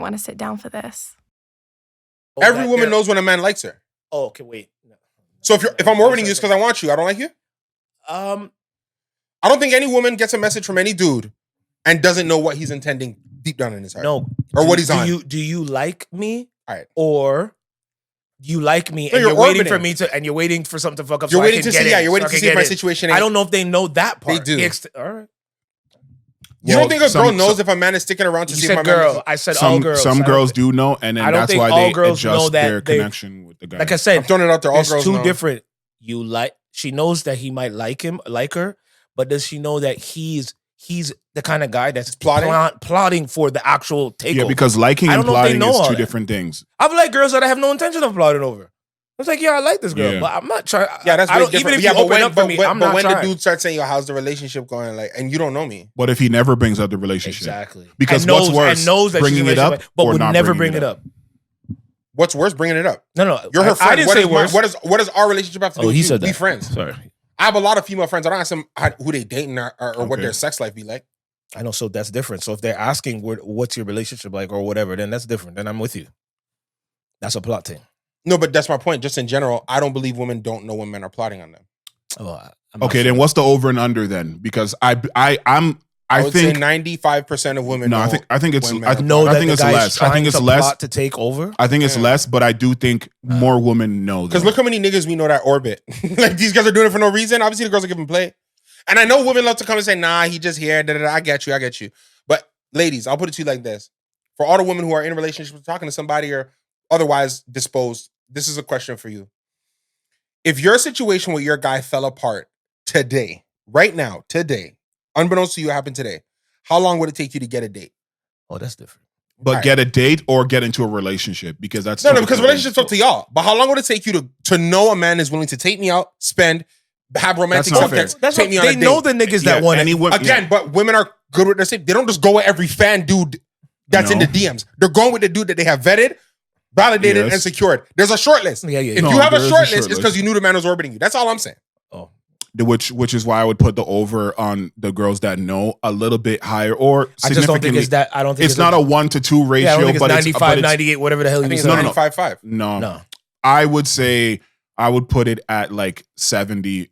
want to sit down for this. Every woman knows when a man likes her. Oh, okay, wait. No. So if I'm orbiting you, it's because I want you. I don't like you. I don't think any woman gets a message from any dude and doesn't know what he's intending deep down in his heart. No, or what he's on. Do you like me? All right. Or you like me and you're waiting for me to, and you're waiting for something to fuck up. You're so waiting I can to see. Yeah, you're waiting to see if my situation. I don't know if they know that part. They do. All right. You don't think a girl knows if a man is sticking around to see if my man is... I said all girls. Some girls do know, and then that's why they adjust their connection with the guy. Like I said, I'm throwing it out there. All girls know. Two different. She knows that he might like her, but does she know that he's the kind of guy that's plotting for the actual takeover? Yeah, because liking and plotting is two different things. I've liked girls that I have no intention of plotting over. I was like, yeah, I like this girl, but I'm not trying. Yeah, that's very different. Even if you open up for me, I'm not trying. But when the dude starts saying, "Yo, how's the relationship going?" Like, and you don't know me. What if he never brings up the relationship? Exactly. Because what's worse, bringing it up, but would never bring it up. What's worse, bringing it up? No, you're her friend. I didn't say worse. What does our relationship have to do? Oh, he said that. Be friends. Sorry. I have a lot of female friends. I don't ask them who they dating or what their sex life be like. I know, so that's different. So if they're asking what's your relationship like or whatever, then that's different. Then I'm with you. That's a plot thing. No, but that's my point. Just in general, I don't believe women don't know when men are plotting on them. Oh, okay, then what's the over and under then? Because I would say 95% of women. No, know I think it's I think it's less. I think it's less to take over. I think it's less, but I do think more women know. Because look how many niggas we know that orbit. Like these guys are doing it for no reason. Obviously, the girls are giving play. And I know women love to come and say, "Nah, he just here." I get you. But ladies, I'll put it to you like this: for all the women who are in a relationship, talking to somebody or otherwise disposed, this is a question for you. If your situation with your guy fell apart today, right now, today, unbeknownst to you, it happened today, how long would it take you to get a date? Oh, that's different. But get a date or get into a relationship? Because that's... No, because relationships up to y'all. But how long would it take you to know a man is willing to take me out, spend, have romantic subjects, take me on a date? They know the niggas that want it. Again, but women are good with their safety. They don't just go with every fan dude that's in the DMs. They're going with the dude that they have vetted, validated, and secured. There's a short list. Yeah. If you have a short list, it's because you knew the man was orbiting you. That's all I'm saying. Oh. Which is why I would put the over on the girls that know a little bit higher, or I just don't think it's that. I don't think it's not a 1-to-2 ratio. I don't think it's but 95, 98, whatever the hell you say. 95-5. No. I would say I would put it at like 70-30.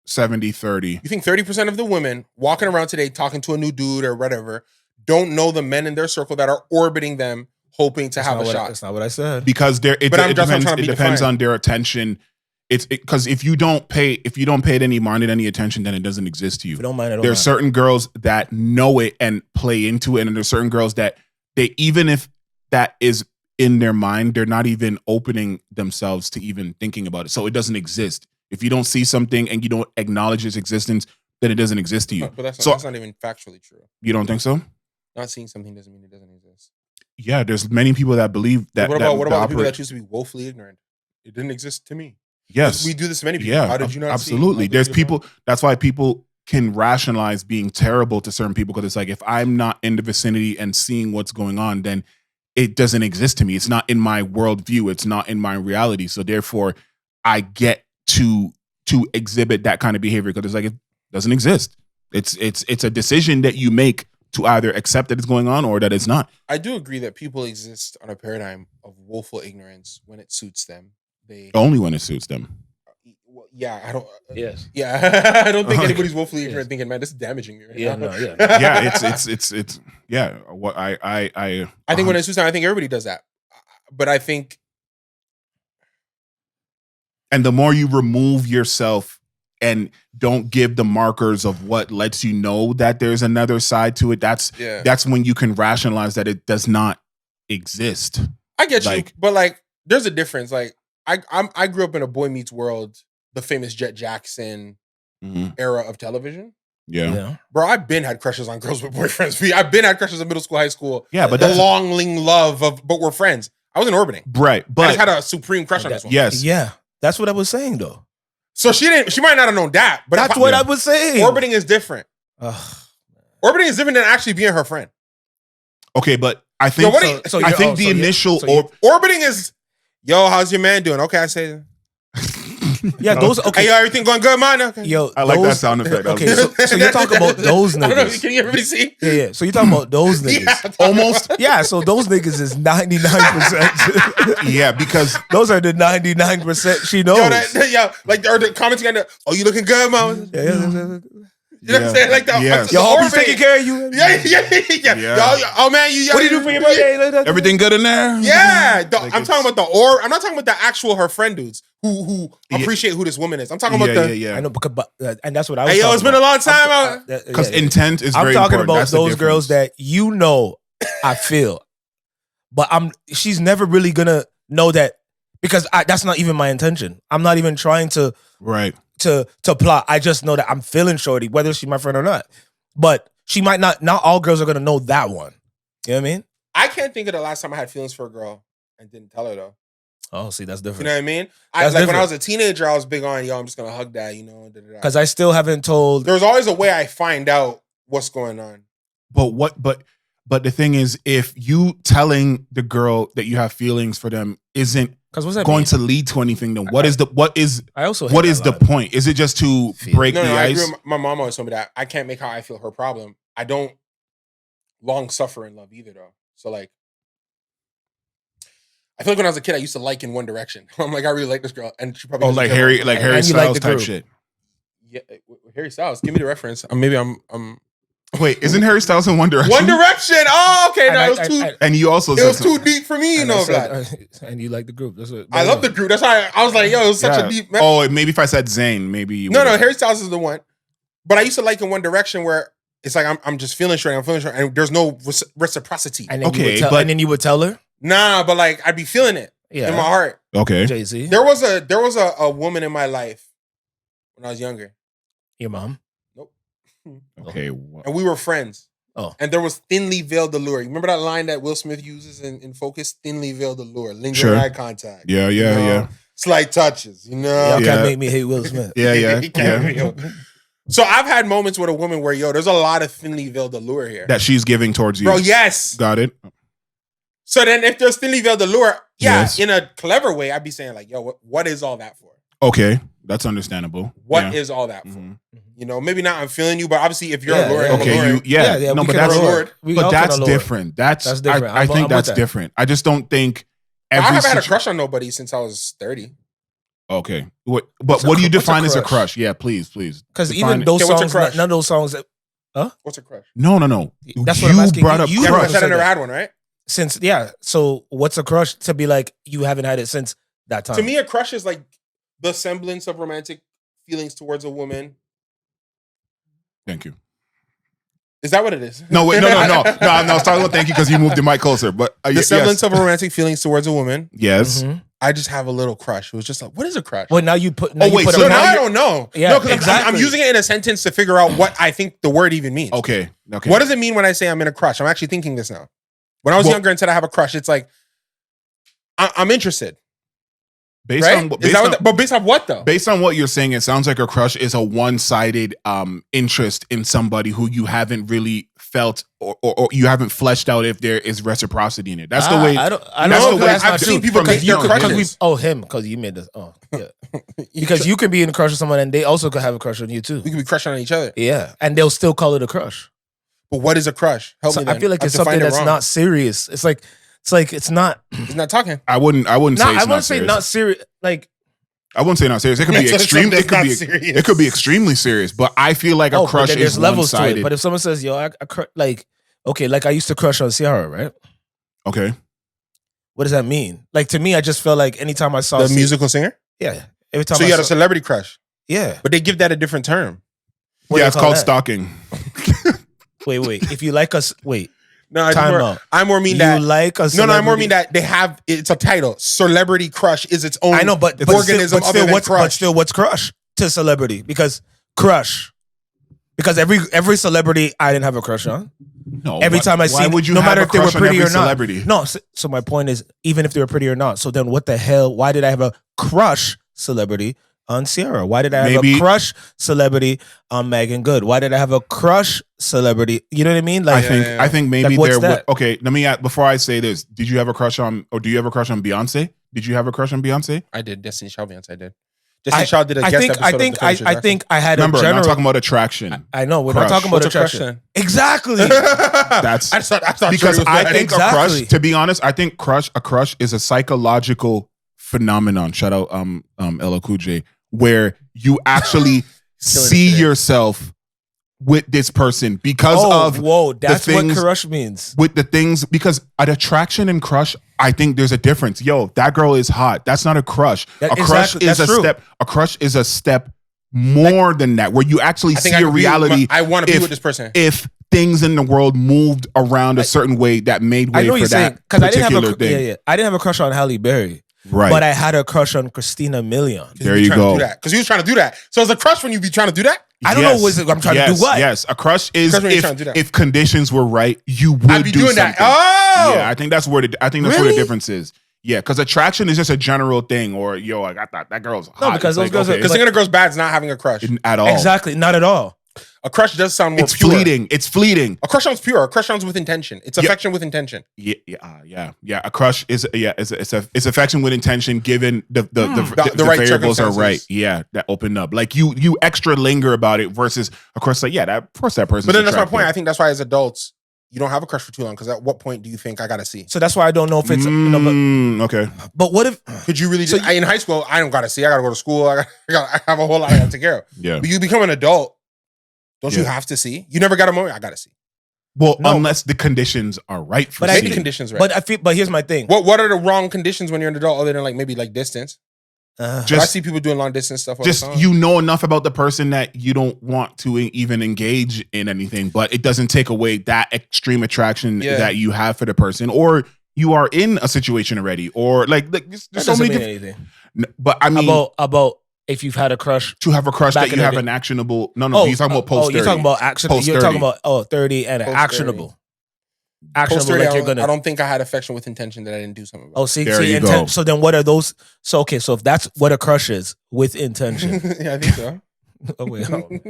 You think 30% of the women walking around today talking to a new dude or whatever don't know the men in their circle that are orbiting them, hoping to have a shot? That's not what I said. Because it depends on their attention. It's because if you don't pay it any mind and any attention, then it doesn't exist to you. If you don't mind, there's certain girls that know it and play into it, and there's certain girls that they, even if that is in their mind, they're not even opening themselves to even thinking about it. So it doesn't exist. If you don't see something and you don't acknowledge its existence, then it doesn't exist to you. But that's not even factually true. You don't think so? Not seeing something doesn't mean it doesn't exist. Yeah, there's many people that believe that. What about the people that choose to be woefully ignorant? It didn't exist to me. Yes. We do this to many people. Yeah, how did you not absolutely. See? There's people, that's why people can rationalize being terrible to certain people, because it's like, if I'm not in the vicinity and seeing what's going on, then it doesn't exist to me. It's not in my worldview. It's not in my reality. So therefore, I get to exhibit that kind of behavior, because it's like, it doesn't exist. It's a decision that you make to either accept that it's going on or that it's not. I do agree that people exist on a paradigm of woeful ignorance when it suits them. Only when it suits them. Yeah, I don't. Yes. Yeah, I don't think anybody's woefully ignorant thinking, man, this is damaging me right now. Yeah, it's yeah. What I think when it suits them, I think everybody does that. But I think, and the more you remove yourself and don't give the markers of what lets you know that there's another side to it, that's when you can rationalize that it does not exist. I get you, but there's a difference. I grew up in a Boy Meets World, the famous Jet Jackson era of television. Yeah. Bro, I've been had crushes on girls with boyfriends. I've been had crushes in middle school, high school. Yeah, but the longing love of, but we're friends. I wasn't orbiting. Right. But I just had a supreme crush on this one. Yes. Yeah. That's what I was saying, though. So she might not have known that, but that's what I was saying. Orbiting is different. Orbiting is different than actually being her friend. Okay, but I think initial orbiting is, yo, how's your man doing? Okay, I say Yeah, those. Okay, Hey, yo, everything going good, man? Okay. yo, I like that those- sound effect. Okay, so you're talking about those I don't know. niggas. Can you everybody see? Yeah. So you're talking about those niggas. Almost. Yeah. So those niggas is 99%. Yeah, because Those are the 99% she knows. Like or the commenting on the, oh, you looking good, man? Yeah. You know what I'm saying? Like that. Yes. Your homie's taking care of you. Yeah. Yeah. Yo, oh man, you. What do you do for your birthday? everything good in there. Yeah, Like I'm talking about the or. I'm not talking about the actual her friend dudes who appreciate who this woman is. I'm talking about the. I know, but and that's what I was. Hey, yo, it's been a long time. Because intent is very I'm talking important. about That's the those difference. girls that you know. I feel, but she's never really gonna know that because that's not even my intention. I'm not even trying to plot. I just know that I'm feeling shorty, whether she's my friend or not. But she might not. Not all girls are gonna know that one. You know what I mean? I can't think of the last time I had feelings for a girl and didn't tell her though. Oh, see, that's different. You know what I mean? That's when I different. was a teenager, I was big on, yo, I'm just gonna hug that, you know. Because I still haven't told. There's always a way I find out what's going on. But the thing is, if you telling the girl that you have feelings for them isn't going to lead to anything, then what is the point? Is it just to break the I ice? agree. My mom always told me that I can't make how I feel her problem. I don't long suffer in love either, though. So like, I feel like when I was a kid, I used to like in One Direction. I'm like, I really like this girl, and she probably like Harry Styles type shit. Yeah, Harry Styles. Give me the reference. Maybe I'm. Wait, isn't Harry Styles in One Direction? One Direction. Oh, okay. No, it was too. And you also it was too deep for me, you know. And you like the group. That's what, I love the group. That's why I was like, yo, it was such a deep. Oh, maybe if I said Zayn, maybe you. No, Harry Styles is the one. But I used to like in One Direction where it's like I'm just feeling straight. I'm feeling straight, and there's no reciprocity. And then you would tell her. Nah, but like I'd be feeling it in my heart. Okay. Jay-Z. There was a woman in my life when I was younger. Your mom? Nope. Okay. And we were friends. Oh. And there was thinly veiled allure. You remember that line that Will Smith uses in Focus? Thinly veiled allure. Lingering eye contact. Yeah. Slight touches, you know? Y'all can't make me hate Will Smith. Yeah. So I've had moments with a woman where, yo, there's a lot of thinly veiled allure here. That she's giving towards you. Bro, yes. Got it. So then if there's thinly veiled allure, Yes. in a clever way, I'd be saying like, yo, what is all that for? Okay. That's understandable. What is all that for? Mm-hmm. You know, maybe not I'm feeling you, but obviously if you're alluring, I'm okay, alluring. No, we but can that's allure. but that's different. That's different. I think that's different. I just don't think I haven't had a crush on nobody since I was 30. Okay. What do you define as a crush? Yeah, please. Because even those songs, none of those songs. What's a crush? No. That's what I'm asking. You brought up You crush. said I never had one, right? So what's a crush? To be like, you haven't had it since that time. To me, a crush is like the semblance of romantic feelings towards a woman. Thank you. Is that what it is? No, wait, no. I was talking about thank you because you moved the mic closer. But the semblance of romantic feelings towards a woman. Yes. Mm-hmm. I just have a little crush. It was just like, what is a crush? Well, now you put. Now I don't know. Yeah, no, because exactly. I'm using it in a sentence to figure out what I think the word even means. Okay. What does it mean when I say I'm in a crush? I'm actually thinking this now. When I was younger and said I have a crush, it's like I'm interested. Based on what though? Based on what you're saying, it sounds like a crush is a one-sided interest in somebody who you haven't really felt or you haven't fleshed out if there is reciprocity in it. That's the way. I don't know. I've seen people make their crushes. Because you made this. Oh, yeah. Because you can be in a crush with someone and they also could have a crush on you too. We can be crushing on each other. Yeah, and they'll still call it a crush. But what is a crush? Help me. I feel like it's something that's not serious. It's like it's not. He's not talking. I wouldn't say. I wouldn't say not serious. Like. I wouldn't say not serious. It could be extreme. It could be extremely serious. But I feel like a crush is levels one-sided. To it. But if someone says, "Yo, I like," okay, like I used to crush on Ciara, right? Okay. What does that mean? Like to me, I just felt like anytime I saw the musical singer. Yeah. Every time. So you had a celebrity crush. Yeah. But they give that a different term. Yeah, it's called stalking. Wait. If you like us, wait. No, I more mean that. You like a no, I more mean that they have. It's a title. Celebrity crush is its own. I know, but organism. But still, what's crush to celebrity? Because every celebrity I didn't have a crush on. No. Every time I see, why would you no have matter a if they were crush on pretty every or not. Celebrity? No. So my point is, even if they were pretty or not. So then, what the hell? Why did I have a crush celebrity on Ciara? Why did I have a crush celebrity on Megan Good? Why did I have a crush celebrity? You know what I mean? Like I think maybe like, there. Okay, let me ask, before I say this. Did you have a crush on, or do you have a crush on Beyonce? Did you have a crush on Beyonce? I did. Destiny Child Beyonce. I did. Destiny Child did a guest episode of the Finishers, I think I had Remember, a general. not talking about attraction. I know we're Crush. not talking about What's a crush attraction. then? Exactly. That's I thought because Tori was I good. think Exactly. a crush. To be honest, I think a crush is a psychological phenomenon. Shout out Ella Cool J, where you actually see yourself with this person because of that's the what things, crush means. with the things, because an attraction and crush, I think there's a difference. Yo, that girl is hot. That's not a crush. A crush is a step. A crush is a step more than that, where you actually see a reality. I want to be with this person. If things in the world moved around a certain way that made way for that particular thing. I didn't have a crush on Halle Berry. Right. But I had a crush on Christina Milian. There you go. Because he was trying to do that. So it's a crush when you be trying to do that? I don't know I'm trying to do what. Yes, a crush is Crush if conditions were right, you would I'd be do doing something. that. Oh! Yeah, I think that's where where the difference is. Yeah, because attraction is just a general thing, or yo, I got that girl's hot. No, because those girls are- Because thinking a girl's bad is not having a crush. at all. Exactly, not at all. A crush does sound more It's pure. fleeting. It's fleeting. A crush sounds pure. A crush sounds with intention. It's affection with intention. Yeah. A crush is it's affection with intention, given the right variables are circumstances. right. Yeah, that open up. Like you extra linger about it versus of course like of course that person. But then that's my point. I think that's why as adults, you don't have a crush for too long. Because at what point do you think I gotta see? So that's why I don't know if it's okay. but what if Could you really? In high school, I don't gotta see. I gotta go to school. I have a whole lot I gotta take care of. Yeah. But you become an adult. Don't you have to see? You never got a moment. I gotta see. Well, unless the conditions are right for Maybe seeing. conditions right. But here's my thing. What are the wrong conditions when you're an adult other than maybe distance? But I see people doing long distance stuff all the time. You know enough about the person that you don't want to even engage in anything, but it doesn't take away that extreme attraction that you have for the person, or you are in a situation already, or like there's so many anything. But I mean about if you've had a crush, to have a crush that you have an actionable. No, he's talking about post 30. You're talking about actionable. You're talking about 30 and actionable. Actionable, Post-30, like you're gonna. I don't think I had affection with intention that I didn't do something about. Oh, see, There you go. intent. So then, what are those? So if that's what a crush is with intention. Yeah, I think so. Oh wait, hold on.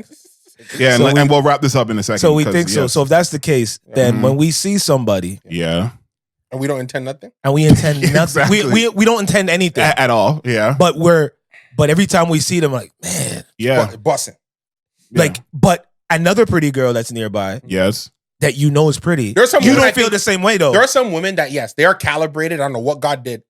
Yeah, So and we'll wrap this up in a second. So we think so. yes. So if that's the case, then when we see somebody Yeah, And we don't intend nothing. and we intend nothing, Exactly. we don't intend anything at all. Yeah, but every time we see them, like man, yeah, Busting. like but another pretty girl that's nearby yes. that you know is pretty. There's some you women don't I feel think- the same way though. There are some women that, yes, they are calibrated. I don't know what God did.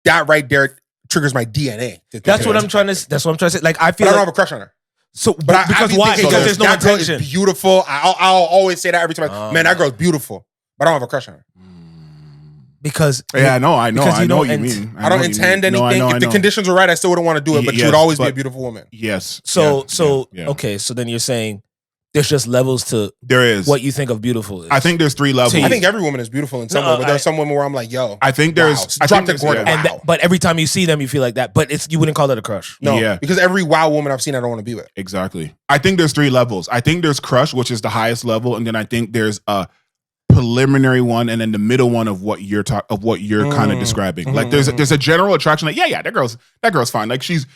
That right there triggers my DNA. That's what I'm trying to. That's what I'm trying to say. Like I But feel I don't like have a crush on her. so, But I because be why? thinking, Because there's no that girl intention. is beautiful. I'll always say that every time. Man, that girl's beautiful. But I don't have a crush on her. Because Yeah, I know because you what you don't mean. I don't intend anything. If the conditions were right, I still wouldn't want to do it. But she would always be a beautiful woman. Yes. So yeah. okay. So then you're saying there's just levels to There is. what you think of beautiful is. I think there's 3 levels. I think every woman is beautiful in some way. But there's some women where I'm like, yo. I think there's. Wow. I Drop think the there's- Gordon. yeah. Wow. but every time you see them, you feel like that. But you wouldn't call it a crush. No, Yeah. because every wow woman I've seen, I don't want to be with. Exactly. I think there's 3 levels. I think there's crush, which is the highest level, and then I think there's a preliminary one, and then the middle one of what you're kind of describing. Like there's a general attraction. Like that girl's fine. Like she's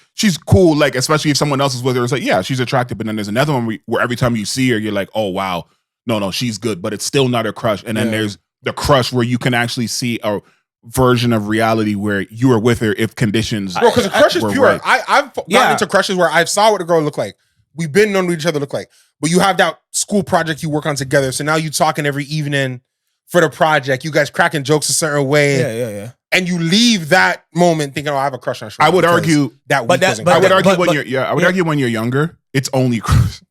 cool. Like especially if someone else is with her, it's like she's attractive. But then there's another one where every time you see her, you're like, oh wow, no, she's good, but it's still not a crush. And then there's the crush where you can actually see a version of reality where you were with her if conditions. Bro, because a crush is were pure. right. I've gotten into crushes where I saw what the girl looked like. We've been known what each other look like. But you have that school project you work on together. So now you talking every evening for the project. You guys cracking jokes a certain way. Yeah. And you leave that moment thinking, I have a crush on Shirley. I would argue that but week that- wasn't but I would correct. argue when you're younger, it's only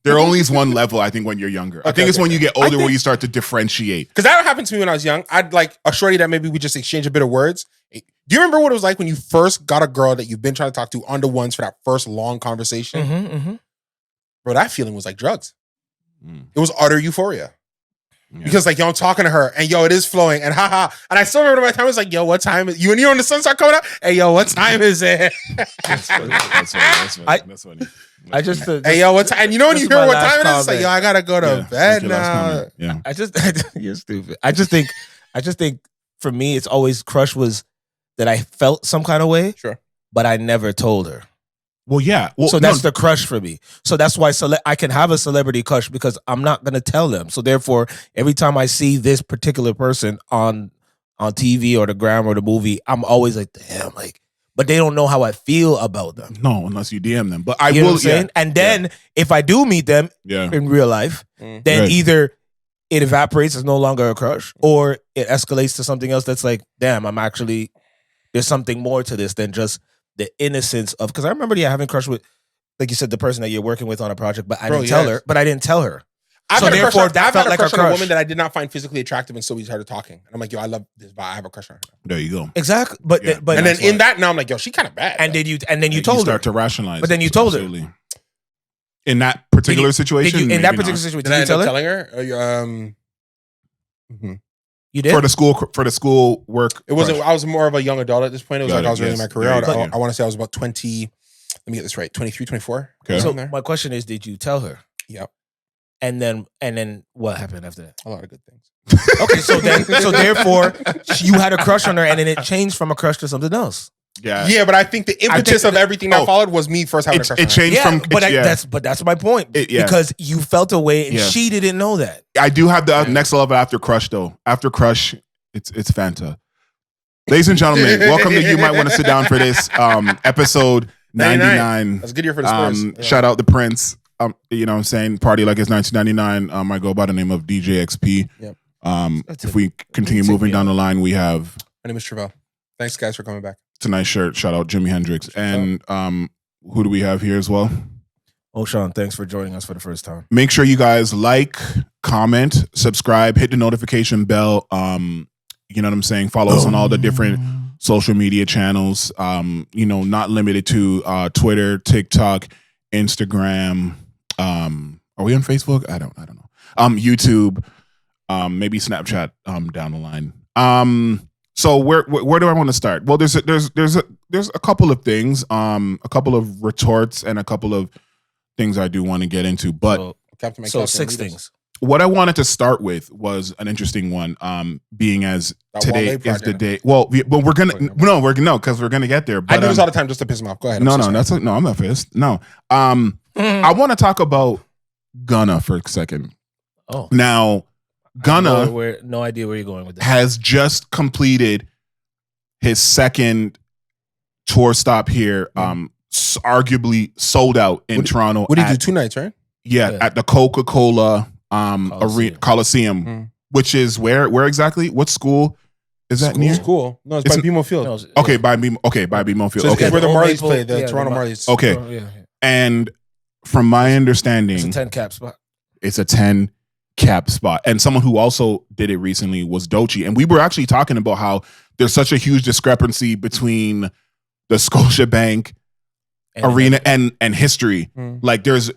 there only is one level. I think when you're younger, I think it's when you get older where you start to differentiate. Because that happened to me when I was young. I'd like a shorty that maybe we just exchange a bit of words. Do you remember what it was like when you first got a girl that you've been trying to talk to on the ones for that first long conversation? Bro, that feeling was like drugs. It was utter euphoria. Yeah. Because like, yo, I'm talking to her and yo, it is flowing and haha. And I still remember my time was like, yo, what time is you and you when the sun start coming up? Hey, yo, what time is it? That's funny. I just hey, yo, what time? And you know when you hear what time it is, it's like, yo, I gotta go to bed now. Yeah. You're stupid. I just think for me, it's always crush was that I felt some kind of way. Sure. But I never told her. Well, yeah. Well, so that's the crush for me. So that's why I can have a celebrity crush because I'm not going to tell them. So therefore, every time I see this particular person on TV or the gram or the movie, I'm always like, damn, like, but they don't know how I feel about them. No, unless you DM them. But I You know will. what I'm saying? And then if I do meet them in real life, then either it evaporates, it's no longer a crush, or it escalates to something else that's like, damn, there's something more to this than just the innocence of, because I remember having a crush with, like you said, the person that you're working with on a project, but I didn't tell her. I've So had a crush therefore, on, that I've felt had a like a crush on a crush. woman that I did not find physically attractive, and so we started talking. And I'm like, yo, I love this, but I have a crush on her. There you go. Exactly. But Yeah. but And then in that, now I'm like, yo, she kind of bad. and then you You told her. start to rationalize. But then it, you told her. absolutely. In that particular situation, in maybe that not. particular situation, did I did you end tell up her? telling her? You did? for the school work. It wasn't. crush. I was more of a young adult at this point. It was Got like it, I was early in yes. my career. There you go. I want to say I was about 20. Let me get this right. 23, 24. Okay. So There. my question is, did you tell her? Yep. And then what happened after that? A lot of good things. Okay, so therefore you had a crush on her, and then it changed from a crush to something else. Yeah. Yeah, but I think the impetus of everything that oh, followed was me first having a crush on It her. changed Yeah, from. that's my point. Yeah. Because you felt a way, and Yeah. she didn't know that. I do have the next level after crush though. After crush, it's Fanta. Ladies and gentlemen, welcome to You Might Want to Sit Down for This episode 99. That's a good year for the Spurs. Yeah. Shout out the Prince. You know what I'm saying? Party like it's 1999. I go by the name of DJ XP. Yep. If we continue moving down the line, we have My name is Trivelle. Thanks, guys, for coming back. tonight's shirt. Shout out Jimi Hendrix. And who do we have here as well? Oh, Sean, thanks for joining us for the first time. Make sure you guys like, comment, subscribe, hit the notification bell. You know what I'm saying? Follow us on all the different social media channels. Not limited to Twitter, TikTok, Instagram. Are we on Facebook? I don't know. YouTube, maybe Snapchat down the line. So where do I want to start? Well, there's a couple of things, a couple of retorts and a couple of things I do want to get into, but So 6 things. what I wanted to start with was an interesting one. Being as That today Wale is the project. day. Well, we're gonna because we're gonna get there. I But do this all the time just to piss him off. Go ahead. no, I'm so no, sorry. I'm not pissed. No, I want to talk about Gunna for a second. Oh, Now, Gunna no idea where you're going with that. has just completed his second tour stop here. Arguably sold out in Toronto. What did you do? 2 nights, right? Yeah. At the Coca-Cola Coliseum. Coliseum, which is where exactly? What school is that near? School. No, it's by BMO Field. No, it's- Okay, by BMO Field. So it's Okay, where the Old Marlies Maple- play, the yeah, Toronto the Marlies. okay. yeah. And from my understanding, It's a 10 cap spot. it's a 10 cap spot. And someone who also did it recently was Doechi. And we were actually talking about how there's such a huge discrepancy between the Scotiabank arena and history. Like there's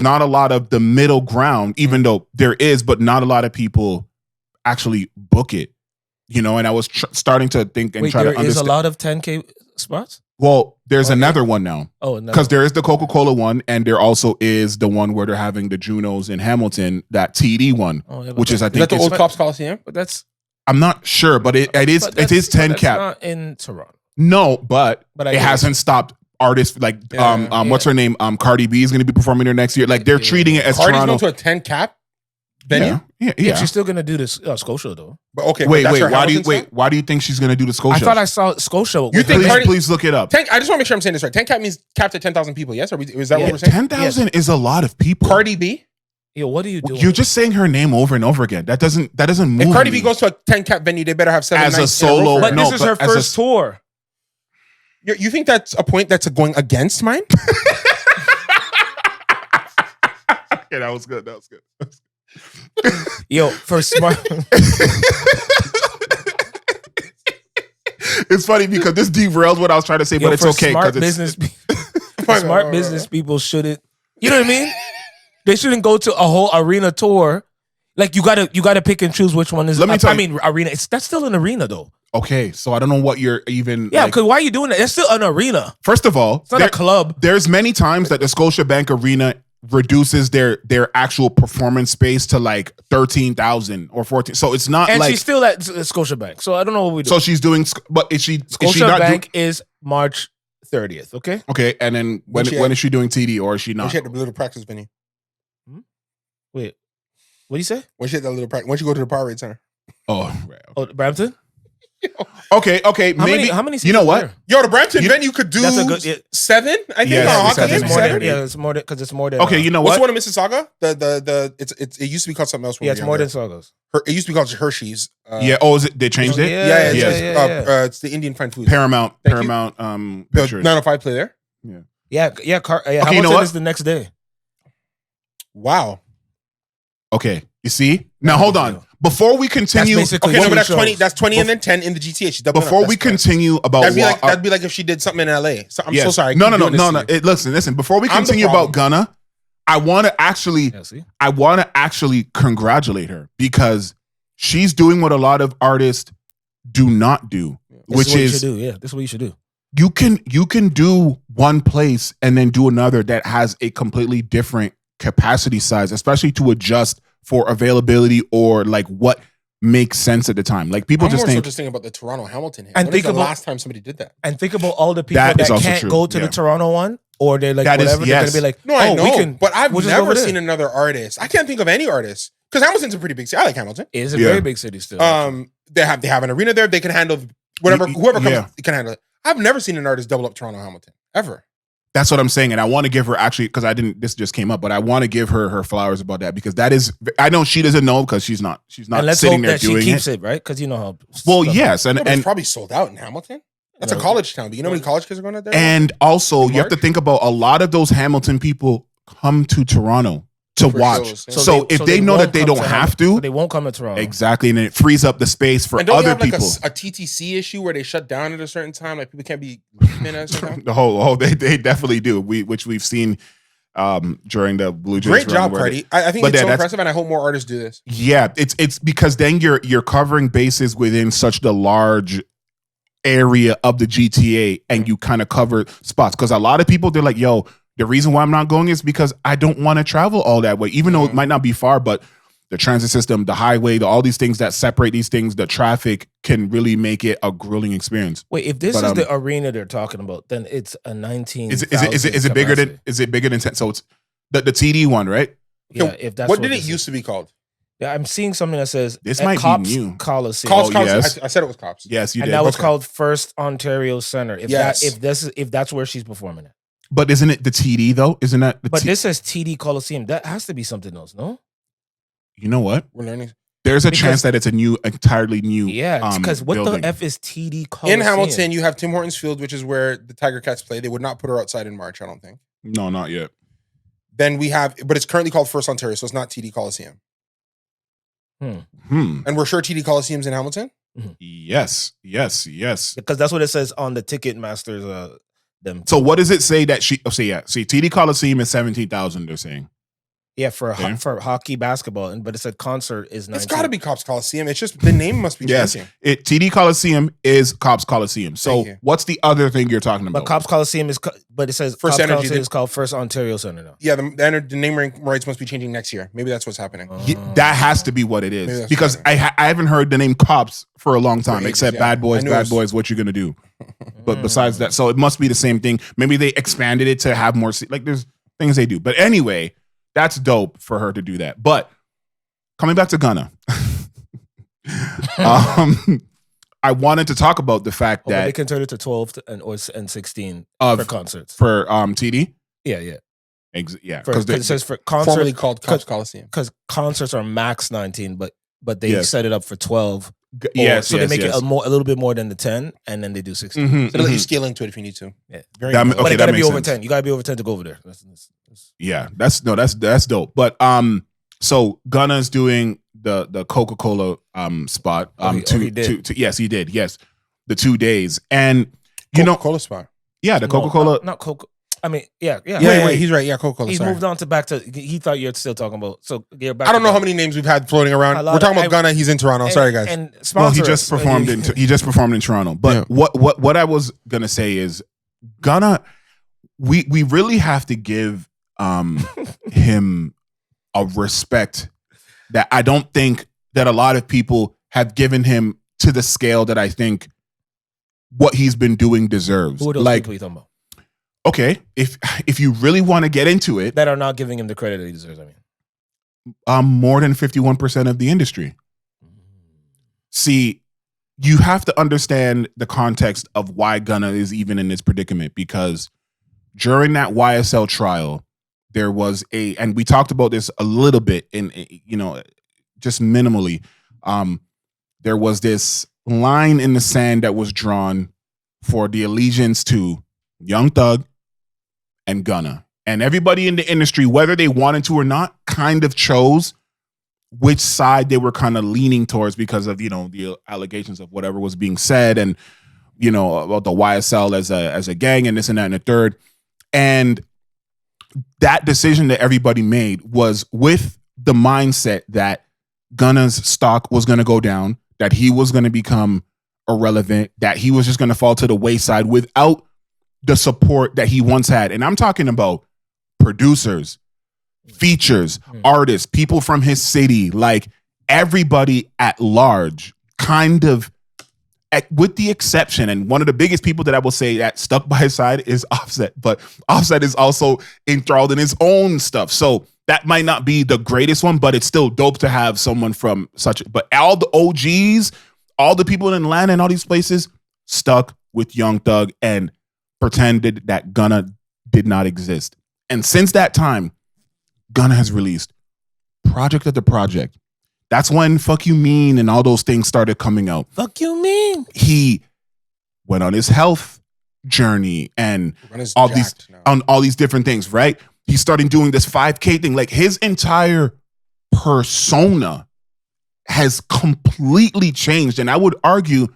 not a lot of the middle ground, even though there is, but not a lot of people actually book it. And I was starting to think and try to there is a understand. lot of 10K spots? Well, there's another one now. Oh, no. Because there is the Coca-Cola one, and there also is the one where they're having the Junos in Hamilton, that TD one, Oh, yeah, but which is I Is think that the it's- old Cops Coliseum? But that's I'm not sure, but it is 10 that's cap. not in Toronto. No, but But I it get hasn't stopped artists like Yeah. what's her name? Cardi B is going to be performing there next year. Like they're treating it as Cardi's Toronto. going to a 10 cap venue? Yeah. Yeah, she's still gonna do this Scotia though. But okay, but Wait. that's her Why do you Hamilton stuff? Why do you think she's going to do the Scotia? I thought I saw Scotia. You think please, Cardi- please look it up. 10, I just want to make sure I'm saying this right. 10 cap means capped at 10,000 people. Yes, is that Yeah. what we're saying? 10,000 is a lot of people. Cardi B. Yo, what are you doing? You're just saying her name over and over again. That doesn't move. If Cardi B me. goes to a 10 cap venue, they better have 7 As a nights in row solo- for but her. no, this is her but as a- first tour. You think that's a point that's going against mine? Yeah, that was good. That was good. Yo, for smart. It's funny because this derailed what I was trying to say, but it's for okay Smart because it's business, smart business people shouldn't. You know what I mean? They shouldn't go to a whole arena tour. Like you gotta pick and choose which one is. Let me tell I you- mean, arena. That's still an arena though. okay. So I don't know what you're even. Yeah, like- because why are you doing that? It's still an arena. first of all, It's not a club. there's many times that the Scotiabank Arena reduces their actual performance space to like 13,000 or 14. So it's not And like. she's still at Scotiabank. So I don't know what we do. So she's doing, but is she not doing? Scotiabank is March 30th. Okay. Okay, and then when she is she doing TD or is she When not? she had the little practice venue. Wait, what do you say? When she had that little practice. When she go to the Power Rate Center. Oh, right. Oh, Brampton. Okay. How many you know what? there? Yo, the Brampton venue could do That's a good- 7. I think. Yes, on a hockey seven. game, It's more than, 7. yeah, it's more than because it's more than. Okay, you know What's what? the one in Mississauga? It used to be called something else. When Yeah, we it's were more than younger. Saugas. It used to be called Hershey's. Yeah. Oh, is it? They changed it. Yeah, Yeah. it's the Indian fine foods. Paramount. Thank you. Paramount. The Pictures. 905 play there. Yeah. Okay, you know Hamilton what? is the next day. Wow. Okay. You see? Now hold on. Before we continue, That's basically Okay, no, what but that's shows. 20. That's 20 and then 10 in the GTA. She's doubling before up. we That's correct. continue about that'd be like if she did something in LA. So I'm so Yes. sorry. I No. keep doing this to you. Listen. Before we I'm the continue about problem. Gunna, I want to actually congratulate her because she's doing what a lot of artists do not do, which is this is what you should do. you can do one place and then do another that has a completely different capacity size, especially to adjust for availability or like what makes sense at the time. Like people I'm just more so think just thinking about the Toronto Hamilton hit. And When think is the about- last time somebody did that? And think about all the people That that, is also can't true, go to yeah. the Toronto one, or they're like That is- whatever. They're yes. gonna be like, No, I know, we can. but I've we'll just go never over there. seen another artist. I can't think of any artist because Hamilton's a pretty big city. I like Hamilton. It's a Yeah. very big city still. They have an arena there. They can handle whoever comes. Yeah. Can handle it. I've never seen an artist double up Toronto Hamilton ever. that's what I'm saying, and I want to give her actually because I didn't. This just came up, but I want to give her flowers about that because that is. I know she doesn't know because she's not and let's sitting hope there that she doing keeps it. it right because you know how. Well, stuff- yes, No, but it's and probably sold out in Hamilton. That's No. a college town. But you know how many college kids are going out there? and also you have to Mark? think about a lot of those Hamilton people come to Toronto to For watch. shows, yeah. So if they know won't that they come don't to have Hamilton. to, So they won't come to Toronto. exactly, and it frees up the space for and don't other you have like people. a TTC issue where they shut down at a certain time? Like people can't be leaving at a certain time? They definitely do. Which we've seen during the Blue Jays. Great run job, where Cardi. I think but it's yeah, so that's- impressive, and I hope more artists do this. Yeah, it's because then you're covering bases within such the large area of the GTA, and you kind of cover spots. Because a lot of people they're like, "Yo, the reason why I'm not going is because I don't want to travel all that way, even though it might not be far, but." The transit system, the highway, all these things that separate these things, the traffic can really make it a grueling experience. Wait, if this But, is the arena they're talking about, then it's a 19. Is it bigger than 10? So it's the TD one, right? Yeah, if that's what did it this used is. to be called? Yeah, I'm seeing something that says This at might be Cops new. Coliseum. Cops, yes. I said it was Cops. Yes, you and did. that was Okay. called First Ontario Center. If Yes. if that's where she's performing at. But isn't it the TD though? Isn't that the But this says TD Coliseum. That has to be something else, no? You know what? We're learning. There's a Because- chance that it's entirely new. Yeah, because what building. the F is TD Coliseum? In Hamilton, you have Tim Hortons Field, which is where the Tiger Cats play. They would not put her outside in March, I don't think. No, not yet. Then we have, but it's currently called First Ontario, so it's not TD Coliseum. And we're sure TD Coliseum's in Hamilton? Yes. Because that's what it says on the Ticketmaster's. Them. So what does it say that she? Oh, see, TD Coliseum is 17,000. They're saying. Yeah, for Okay. for hockey, basketball, but it said concert is 19. It's got to be Cops Coliseum. It's just the name must be Yes, changing. TD Coliseum is Cops Coliseum. So Thank you. what's the other thing you're talking about? But Cops Coliseum is, but it says First Cops Energy, Coliseum the- is called First Ontario Center now. Yeah, the name rights must be changing next year. Maybe that's what's happening. That has to be what it Maybe is that's because right. I haven't heard the name Cops for a long time, ages, except yeah. Bad Boys. I knew Bad it was- Boys, what you gonna do? But besides that, so it must be the same thing. Maybe they expanded it to have more. Like there's things they do. But anyway, that's dope for her to do that. But coming back to Gunna, I wanted to talk about the fact But they that can turn it to 12 and 16 Of- for concerts. for TD, Yeah. yeah, Because it says for Formerly concerts, called Cops Coliseum. because concerts are max 19, but they Yes. set it up for 12. yes, so yes, they make yes. it a little bit more than the 10, and then they do 16. Mhm, So they let you mhm. scale into it if you need to. Yeah. Very That- nice. okay, But it that got to be makes over sense. 10. You got to be over 10 to go over there. That's- Yeah, that's dope. But so Gunna's doing the Coca-Cola spot. he did. Yes, he did. Yes, the 2 days, and you know, Coca-Cola spot. yeah, the No, Coca-Cola. not Coca. I mean, yeah. Yeah, he's right. Yeah, Coca-Cola. He's sorry. moved on to back to. He thought you're still talking about. So you're back. I don't to know how that. many names we've had floating around. A lot We're talking of- about Gunna. He's in Toronto. And- Sorry, guys. And Well, he sponsor just us. performed in Toronto. But Yeah. what I was gonna say is Gunna. We really have to give him a respect that I don't think that a lot of people have given him to the scale that I think what he's been doing deserves. Who are those Like, people you talking about okay, if you really want to get into it, that are not giving him the credit that he deserves? I mean, more than 51% of the industry. See, you have to understand the context of why Gunna is even in this predicament, because during that YSL trial, there was and we talked about this a little bit in, just minimally. There was this line in the sand that was drawn for the allegiance to Young Thug and Gunna. And everybody in the industry, whether they wanted to or not, kind of chose which side they were kind of leaning towards because of, the allegations of whatever was being said and, about the YSL as a gang and this and that and the third. And that decision that everybody made was with the mindset that Gunna's stock was going to go down, that he was going to become irrelevant, that he was just going to fall to the wayside without the support that he once had. And I'm talking about producers, features, artists, people from his city, like everybody at large, kind of, with the exception, and one of the biggest people that I will say that stuck by his side is Offset, but Offset is also enthralled in his own stuff. So that might not be the greatest one, but it's still dope to have someone from but all the OGs, all the people in Atlanta and all these places stuck with Young Thug and pretended that Gunna did not exist. And since that time, Gunna has released project after project. That's when Fuck You Mean and all those things started coming out. Fuck You Mean. He went on his health journey and all these different things, right? He started doing this 5K thing. Like his entire persona has completely changed. And I would argue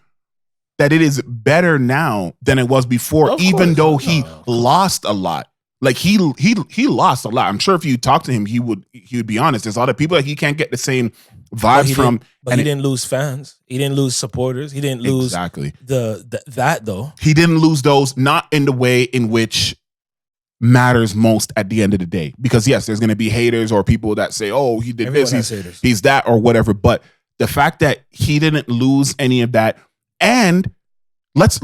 that it is better now than it was before, even though he lost a lot. Like he lost a lot. I'm sure if you talk to him, he would be honest. There's a lot of people that he can't get the same vibes from. But he didn't lose fans. He didn't lose supporters. He didn't lose exactly that though. He didn't lose those, not in the way in which matters most at the end of the day. Because yes, there's going to be haters or people that say, "Oh, he did this, he's that," or whatever. But the fact that he didn't lose any of that, and let's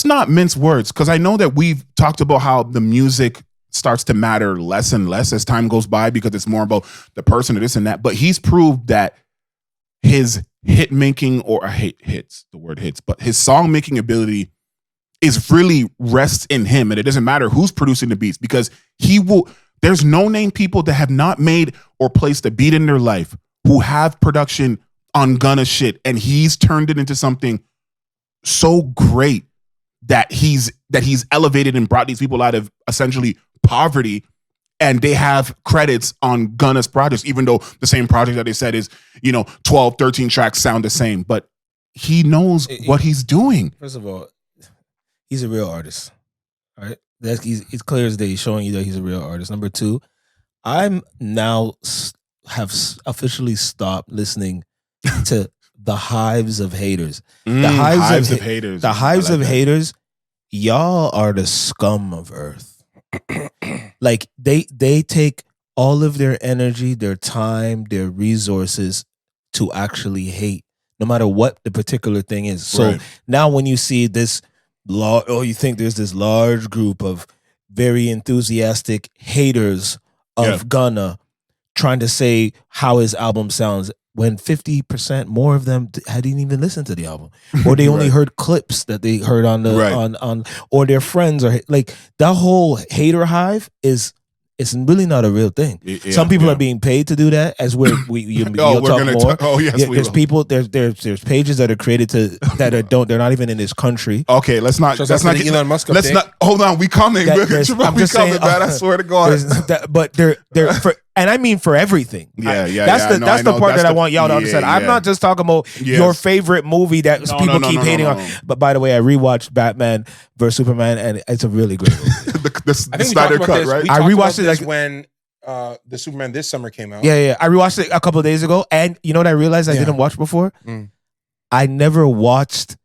not mince words, because I know that we've talked about how the music starts to matter less and less as time goes by because it's more about the person or this and that. But he's proved that his hit making but his song making ability is really rests in him. And it doesn't matter who's producing the beats, because there's no name people that have not made or placed a beat in their life who have production on Gunna shit. And he's turned it into something so great that he's elevated and brought these people out of essentially poverty, and they have credits on Gunna's projects, even though the same project that they said is 12, 13 tracks sound the same, but he knows what he's doing. First of all, he's a real artist, right? It's clear as day showing you that he's a real artist. Number two, I'm now have officially stopped listening to the hives of haters. The hives of haters. The hives of haters. Y'all are the scum of earth. Like they take all of their energy, their time, their resources to actually hate, no matter what the particular thing is. So now when you see this you think there's this large group of very enthusiastic haters of Gunna trying to say how his album sounds, when 50% more of them hadn't even listened to the album, or they only heard clips that they heard on the or their friends, or like that whole hater hive it's really not a real thing. Some people are being paid to do that, as you'll talk more. There's people, there's pages that are created they're not even in this country. Okay, let's not Elon Musk. Let's not hold on. We coming. I'm just saying, man. I swear to God. But they're and I mean for everything. That's the part that I want y'all to understand. I'm not just talking about your favorite movie that people keep hating on. But by the way, I rewatched Batman vs Superman, and it's a really great movie. the Snyder cut, right? I rewatched it when the Superman this summer came out. Yeah. I rewatched it a couple of days ago, and you know what I realized I didn't watch before? I never watched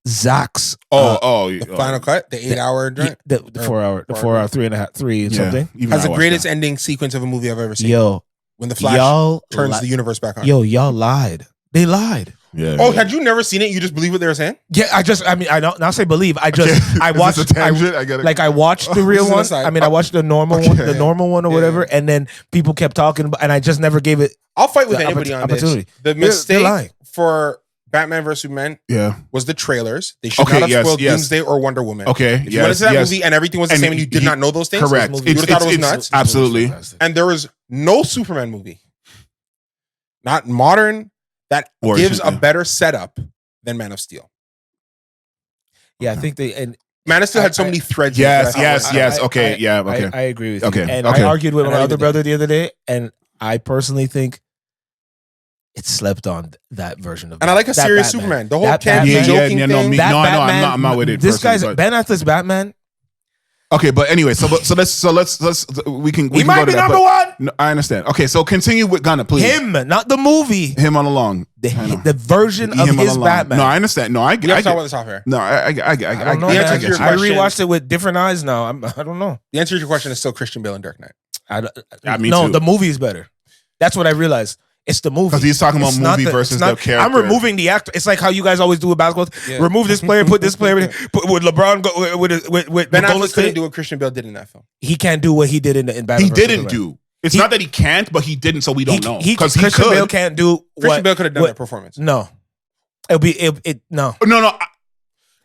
Zach's the final cut, the 8-hour joint, the 4-hour, 3 something. Has the greatest ending sequence of a movie I've ever seen. Yo, when the Flash turns the universe back on. Yo, y'all lied. They lied. Yeah. Oh, had you never seen it? You just believe what they were saying? Yeah, I don't not say believe. I watched. Is this a tangent? I watched the real one. I watched the normal one, or whatever, and then people kept talking, and I just never gave it. I'll fight with anybody on this. The mistake for Batman vs Superman Yeah. was the trailers. They should not have spoiled Doomsday or Wonder Woman. Okay. If you went into that movie and everything was the same and you did not know those things, correct. you would have thought it was nuts. Absolutely. And there was no Superman movie, not modern, that gives a better setup than Man of Steel. Yeah, I think and Man of Steel had so many threads. Yes. Okay. I agree with you. And I argued with my other brother the other day, and I personally think it's slept on, that version of and I like a serious Superman. The whole campy joking thing. I'm not with it. This guy's Ben Affleck's Batman. Okay, but anyway, so let's we can might go to be that, number one. No, I understand. Okay, so continue with Gunna, please. Him, not the movie. Him on along. The version of his Batman. No, I understand. No, I get. We have to talk about this off air. No, I don't know. I rewatched it with different eyes now. I don't know. The answer to your question is still Christian Bale and Dark Knight. No, the movie is better. That's what I realized. It's the movie. Because he's talking about movie versus the character. I'm removing the actor. It's like how you guys always do with basketball. Yeah. Remove this player, put this player. Put with LeBron go with Ben Affleck couldn't do what Christian Bale did in that film. He can't do what he did in Batman. He didn't do. It's not that he can't, but he didn't, so we don't know. Because Christian Bale can't do. Christian Bale could have done that performance. No, no. No.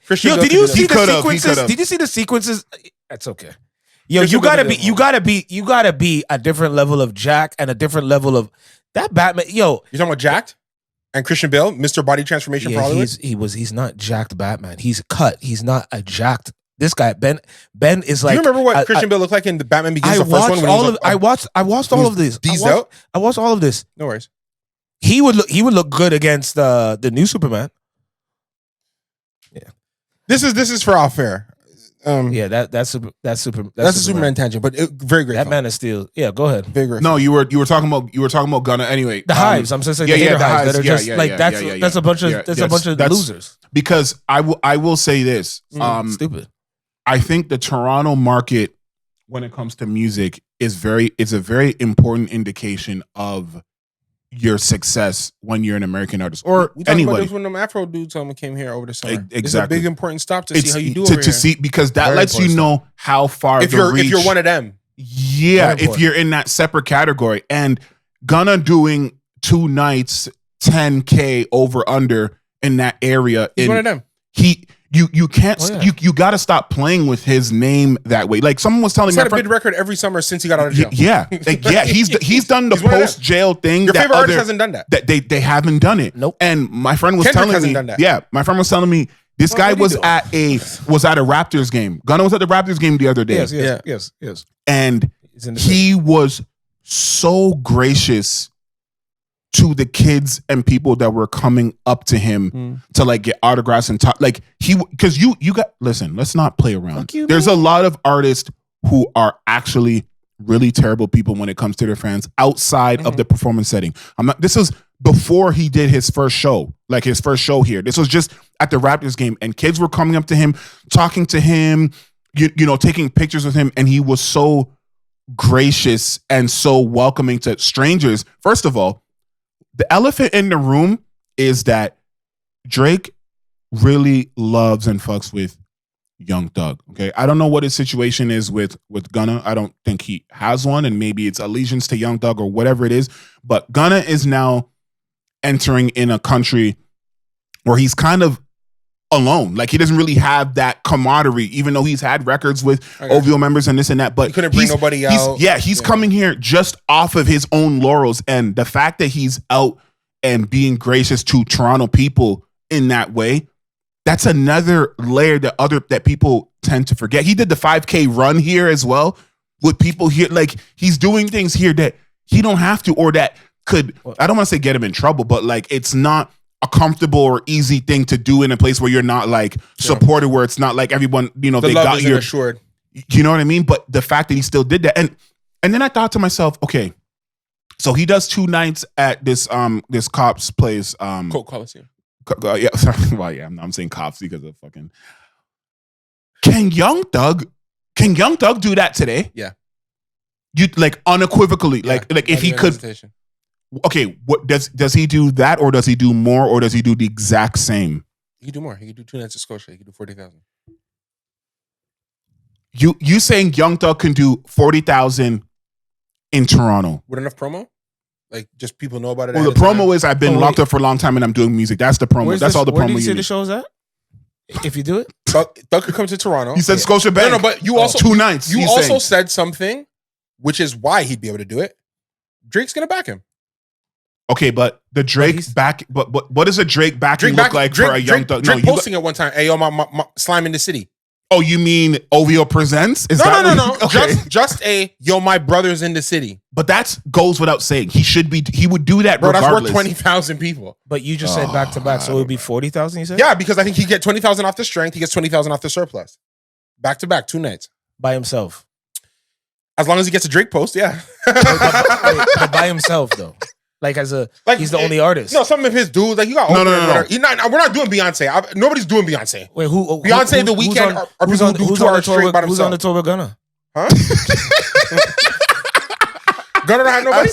Christian Bale did you see the sequences? Did you see the sequences? That's okay. Yo, you gotta be a different level of Jack and a different level of that Batman. Yo, you talking about Jacked and Christian Bale, Mr. Body Transformation for Hollywood? He's not jacked Batman. He's cut. He's not a jacked. This guy Ben is like. Do you remember what Christian Bale looked like in the Batman Begins? I watched all of this. I watched all of this. No worries. He would look good against the new Superman. Yeah. This is for off air. That's a Superman tangent, but very great. That film. Man of Steel. Yeah, go ahead. Very great. No, you were talking about Gunna anyway. The hives. I'm just saying the hives that are just that's a bunch of losers. Because I will say this. Stupid. I think the Toronto market, when it comes to music, is a very important indication of your success when you're an American artist or anybody. About this when them Afro dudes came here over the summer. Exactly. It's a big important stop to see how you do over to see, because that lets you know how far if you're one of them. Yeah, if you're in that separate category. And Gunna doing 2 nights, 10K over under in that area. He's one of them. You can't you got to stop playing with his name that way. Like someone was telling me, he's had a big record every summer since he got out of jail. He's done the post jail thing. Your favorite artist hasn't done that. They haven't done it. Nope. And my friend was Kendrick telling me, done that. yeah, my friend was telling me this guy was at a Raptors game. Gunna was at the Raptors game the other day. Yes. And he was so gracious to the kids and people that were coming up to him to like get autographs and talk. Like because you got, listen, let's not play around. There's a lot of artists who are actually really terrible people when it comes to their fans outside of the performance setting. This was before he did his first show, like his first show here. This was just at the Raptors game, and kids were coming up to him, talking to him, you know, taking pictures with him, and he was so gracious and so welcoming to strangers. First of all, the elephant in the room is that Drake really loves and fucks with Young Thug. Okay, I don't know what his situation is with Gunna. I don't think he has one, and maybe it's allegiance to Young Thug or whatever it is. But Gunna is now entering in a country where he's kind of alone. Like he doesn't really have that camaraderie, even though he's had records with OVO members and this and that. But he couldn't bring nobody out. He's coming here just off of his own laurels, and the fact that he's out and being gracious to Toronto people in that way, that's another layer that people tend to forget. He did the 5K run here as well with people here. Like he's doing things here that he don't have to, or that could, I don't want to say get him in trouble, but like it's not a comfortable or easy thing to do in a place where you're not like supported, where it's not like everyone, you know, the they love got isn't you. Assured. You know what I mean? But the fact that he still did that, and then I thought to myself, okay, so he does 2 nights at this cops place, Coke Coliseum. Yeah, sorry. Well, yeah, I'm saying cops because of fucking. Can Young Thug do that today? Yeah. You like unequivocally, like if he could. Hesitation. Okay, what does he do that, or does he do more, or does he do the exact same? He could do more. He could do 2 nights at Scotia. He could do 40,000. You saying Young Thug can do 40,000 in Toronto with enough promo? Like, just people know about it. Well, the promo is I've been locked up for a long time and I'm doing music. That's the promo. That's all the promo. Where do you say need. the show's at? If you do it, Thug could come to Toronto. He said Scotia Bank. No, but you also 2 nights. You also said something, which is why he'd be able to do it. Drake's gonna back him. Okay, but the Drake back. But what does a Drake backing look like for a young Thug? Drake posting at one time. Hey, yo, my slime in the city. Oh, you mean OVO presents? Is No. Okay. Just a yo, my brother's in the city. But that goes without saying. He would do that Bro, regardless. that's worth 20,000 people. but you just said back to back, so it would be 40,000. You said, Yeah, because I think he get 20,000 off the strength. He gets 20,000 off the surplus. Back to back, 2 nights. by himself. As long as he gets a Drake post, yeah. But by himself though, like he's the only artist. No, some of his dudes, like you got. No. We're not doing Beyonce. Nobody's doing Beyonce. Wait, who? Beyonce, The Weeknd are people who do 2 hours straight by Who's themselves. on the tour with Gunna? Huh? Gunna don't have nobody.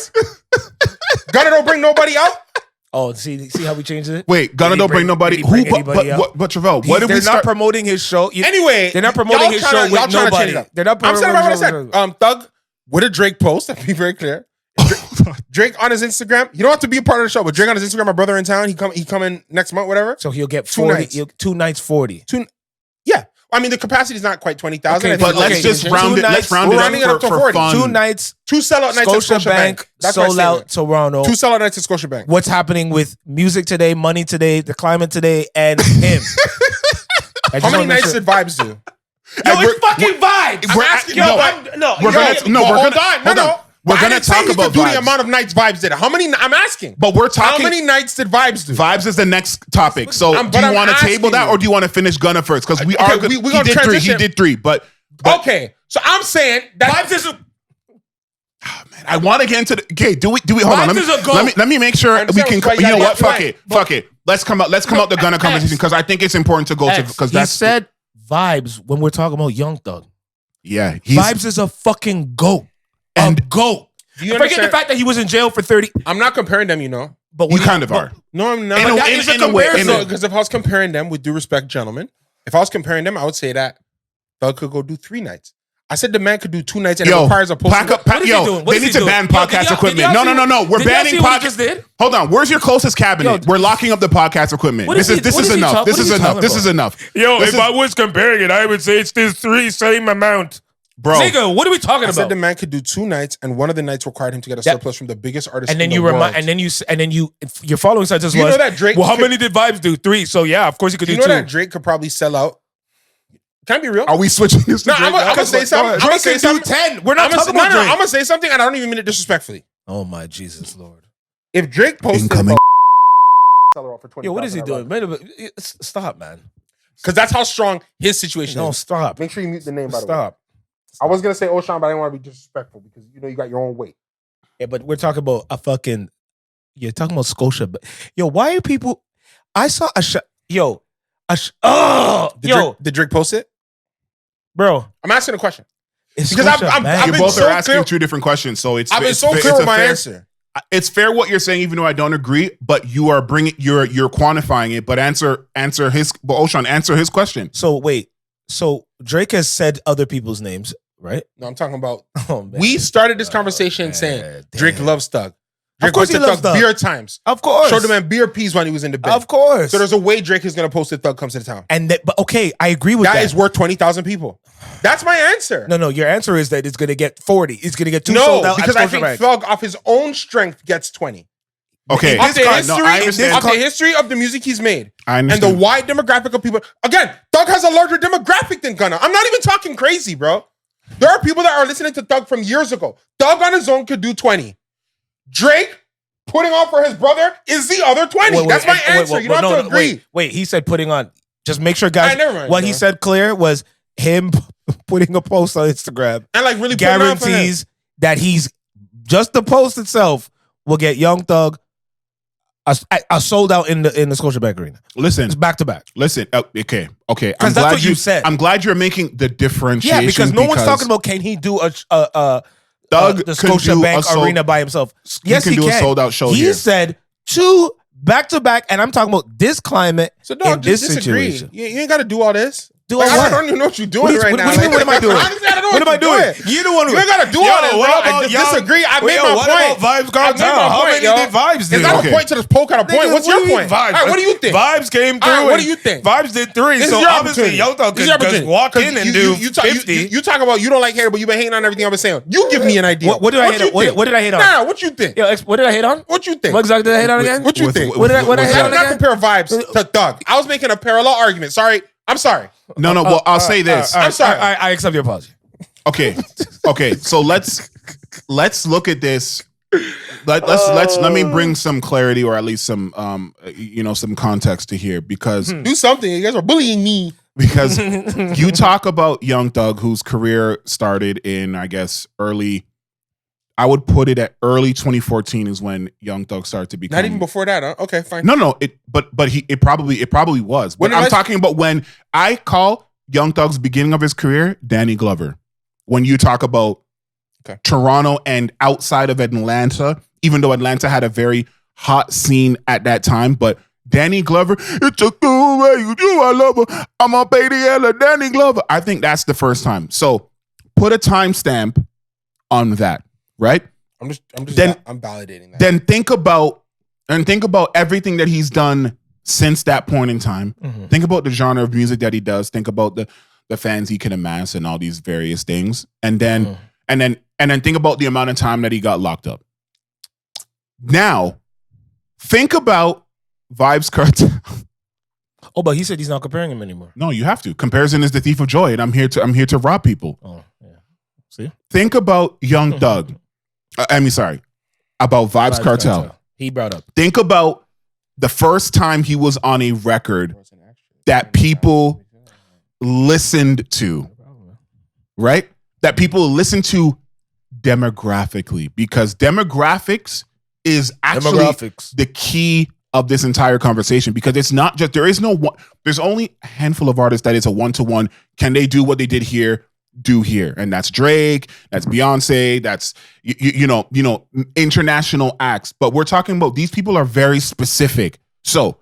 Gunna don't bring nobody out. Oh, see how we changed it. Wait, Gunna don't bring nobody. Did he bring Who? anybody out? But Trivelle, what did we They're start? not promoting his show. Anyway, they're not promoting his show with nobody. They're not I'm promoting saying about what I his show said. with Thug with a Drake post. That'd be very clear. Drake on his Instagram. You don't have to be a part of the show, but Drake on his Instagram. My brother in town. He coming next month. Whatever. So he'll get 2 40. nights. 2 nights, 40. Yeah. I mean, the capacity is not quite 20,000. Okay, But let's just round it. Let's round We're it rounding it up to for 40. fun. 2 nights. 2 sellout nights at Scotiabank, That's my sold out statement. Toronto. 2 sellout nights at Scotiabank. What's happening with music today, money today, the climate today, and him? How many nights did Vybz do? Yo, it's fucking Vybz. I'm asking. no, We're gonna talk about do the Vybz. amount of nights Vybz did. How many? I'm asking. But we're How talking. many nights did Vybz do? Vibes is the next topic. So But do you I'm want to table asking that, you. or do you want to finish Gunna first? Because we Okay, are. we He gonna did 3. He transition. did 3. But Okay, so I'm saying that Vybz is I want to get into the. Okay, do we? Hold on. Vybz is a goat. Let me make sure I we understand can. why you You know gotta what? get Fuck it. Let's come out the Gunna conversation because I think it's important to go to because he that's said Vybz when we're talking about Young Thug. yeah. Vybz is a fucking goat. And- A goat. Do you Forget understand? the fact that he was in jail for 30. I'm not comparing them. You know. But You kind of are. No, I'm not. In a- That in- is in a way, comparison. in a- Because if I was comparing them, with due respect, gentlemen, if I was comparing them, I would say that Thug could go do 3 nights. I said the man could do 2 nights and it requires a post. pack up. What is he doing? What They is need he to doing? ban Yo, did podcast y'all- equipment. did y'all No. see- We're did y'all banning see what he podcast. just did? Hold on. Where's your closest cabinet? Yo, We're locking up the podcast equipment. What This is is he- this what is is he enough. talk- This what is is he enough. talking This about? is enough. Yo, This if is- I was comparing it, I would say it's still 3, same amount. Bro. Nigga, what are we talking I said about? the man could do 2 nights, and one of the nights required him to get a Yeah. surplus from the biggest artist. And then in you the remind, world. and then your following sentence Do you was, know that Drake well, how could- many did Vybz do? 3. So yeah, of course he could Do you do know 2. that Drake could probably sell out? Can I be real? Are we switching this? To No, Drake I'm now? gonna say something. I'm gonna Drake say can do something. 10. We're not I'm talking about Drake. I'm gonna say something, and I don't even mean it disrespectfully. Oh my Jesus Lord. If Drake posted Incoming. sell her off for 20, Yo, what is he doing? Man, stop, man. Because that's how strong his situation No, is. stop. Make sure you mute the name. By the way, Stop. I was gonna say Ocean, but I didn't want to be disrespectful because you know you got your own weight. Yeah, but we're talking about a fucking. You're talking about Scotia, but yo, why are people? I saw a shot. Yo, Did Drake post it? bro. I'm asking a question. It's Because Scotia I've Bank. You been both so are asking clear- 2 different questions, so it's. I've been it's so fa- clear it's with a my fair- answer. It's fair what you're saying, even though I don't agree. But you are bringing you're quantifying it. But answer his. But Ocean, answer his question. So wait, so Drake has said other people's names, right? No, I'm talking about. Oh man, We started this conversation saying man, Drake damn. loves Thug. Of Drake course went he to loves Thug. beer times. Of course, Showed the man beer peas when he was in the bed. Of course. So there's a way Drake is gonna post it. Thug comes to the town. And that, but okay, I agree with that. That is worth 20,000 people. That's my answer. No, your answer is that it's gonna get 40. It's gonna get 2 sold No, out. because at I think Scotiabank. Thug off his own strength gets 20. Okay. Of the history, I understand. of the history of the music he's made, I and understand. the wide demographic of people. Again, Thug has a larger demographic than Gunna. I'm not even talking crazy, bro. There are people that are listening to Thug from years ago. Thug on his own could do 20. Drake putting on for his brother is the other 20. Wait, That's my wait, answer. You don't have to agree. Wait, he said putting on. Just make sure, guys. Alright, never mind, what he bro. said clear was him putting a post on Instagram And like really putting on for him. guarantees that he's just the post itself will get Young Thug a sold out in the Scotiabank Arena. Listen, It's back to back. listen. Okay. I'm that's glad what you said. I'm glad you're making the differentiation. Yeah, because no one's talking about can he do Thug the can do a Scotiabank sold- Arena by himself. He Yes, can he do can. a sold out show He here. said 2 back to back, and I'm talking about this climate So in dog, this just disagree. situation. You ain't got to do all this. Do Like, what? I don't even know what you're doing right now. What do you mean, what am I doing? Honestly, I don't know What am I doing? doing. You're the one who... You ain't gotta do all this, bro. I disagree. I made my what point. about Vybz Kartel? How many did Vybz do? It's not a point to this poke at a point. What's your point? Vybz? All right, what do you think? Vybz came through. All right, what do you think? Vybz did 3, This so is your obviously opportunity. Young Thug This is could your just opportunity. walk in and do 50. You talk about you don't like hater, but you've been hating on everything I've been saying. You give me an idea. What did I hate on? What did I hate on? Nah, what you think? Yo, what did I hate on? What you think? What exactly did I hate on again? What you think? What did I hate on Not again? compare Vybz to Thug. I was making a parallel argument. Sorry. I'm sorry. No. Well, I'll say this. I'm sorry. I accept your apology. Okay. So let's look at this. Let me bring some clarity, or at least some some context to here, because Do something. You guys are bullying me. because you talk about Young Thug, whose career started in, I guess, I would put it at early 2014 is when Young Thug started to become. Not even before that, huh? Okay, fine. No. It probably was. But I'm talking about when I call Young Thug's beginning of his career, Danny Glover. When you talk about Toronto and outside of Atlanta, even though Atlanta had a very hot scene at that time, but Danny Glover, it's a cool way you do, I love her. I'm a baby Ella, Danny Glover. I think that's the first time. So put a timestamp on that, right? I'm validating that. Then think about everything that he's done since that point in time. Mm-hmm. Think about the genre of music that he does. Think about the fans he can amass and all these various things. And then think about the amount of time that he got locked up. Now, think about Vybz Kartel. Oh, but he said he's not comparing him anymore. No, you have to. Comparison is the thief of joy, and I'm here to rob people. Oh, yeah. See? Think about Young Thug. About Vybz Kartel. He brought up. Think about the first time he was on a record that people listened to, right? That people listened to demographically, because demographics is actually the key of this entire conversation, because it's not just, there's only a handful of artists that is a one-to-one. Can they do what they did here? Do here. And that's Drake, that's Beyonce, that's international acts. But we're talking about, these people are very specific. So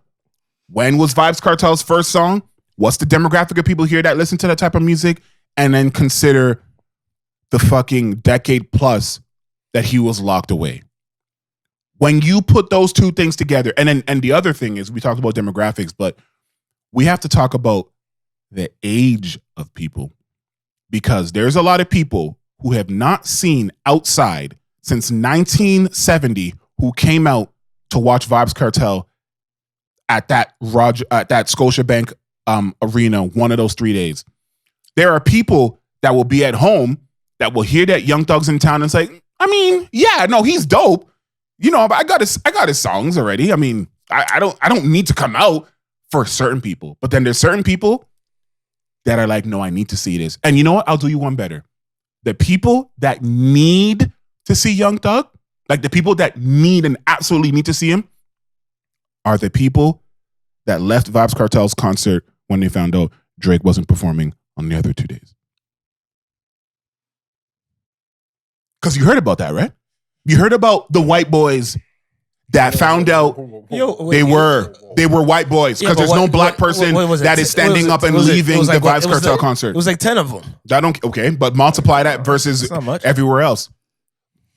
when was Vybz Kartel's first song? What's the demographic of people here that listen to that type of music? And then consider the fucking decade plus that he was locked away. When you put those two things together, and the other thing is, we talked about demographics, but we have to talk about the age of people. Because there's a lot of people who have not seen outside since 1970 who came out to watch Vybz Kartel at that Scotiabank arena one of those 3 days. There are people that will be at home that will hear that Young Thug's in town and say, I mean, yeah, no, he's dope. But I got his songs already. I mean, I don't need to come out for certain people. But then there's certain people that are like, no, I need to see this. And you know what? I'll do you one better. The people that need to see Young Thug, like the people that need and absolutely need to see him, are the people that left Vybz Kartel's concert when they found out Drake wasn't performing on the other 2 days. Because you heard about that, right? You heard about the white boys that found out they were white boys, because there's no black person that is standing up and leaving the Vybz Kartel concert. It was like 10 of them. But multiply that versus everywhere else.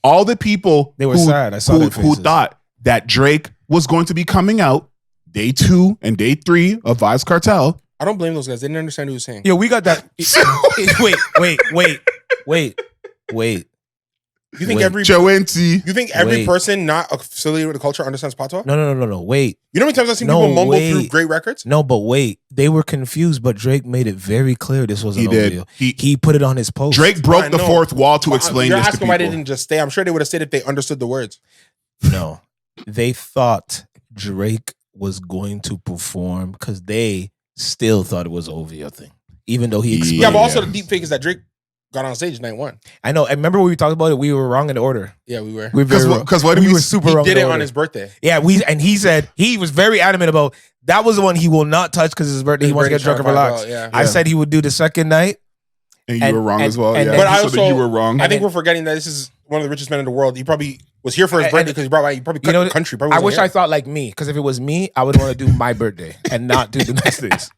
All the people they were sad. I saw who thought that Drake was going to be coming out day 2 and day 3 of Vybz Kartel. I don't blame those guys. They didn't understand what he was saying. Yeah, we got that. Wait. You think every person not affiliated with the culture understands patois? No. Wait. You know how many times I've seen people mumble through great records? No, but wait. They were confused, but Drake made it very clear this was an audio. He put it on his post. Drake broke the fourth wall to explain this to people. Why they didn't just stay. I'm sure they would have stayed if they understood the words. No. They thought Drake was going to perform because they still thought it was an OVO thing. Even though he explained. Yeah, but also the deep fake is that Drake got on stage night 1. I know. I remember when we talked about it. We were wrong in the order. Yeah, we were. Because we were super wrong. He did it on his birthday. Yeah, he said he was very adamant about that was the one he will not touch because his birthday. He wants to get drunk and relax. Yeah. I said he would do the second night, and you were wrong as well. But I also, you were wrong. I think we're forgetting that this is one of the richest men in the world. He probably was here for his birthday because he probably cut the country. I wish I thought like me, because if it was me, I would want to do my birthday and not do the next days.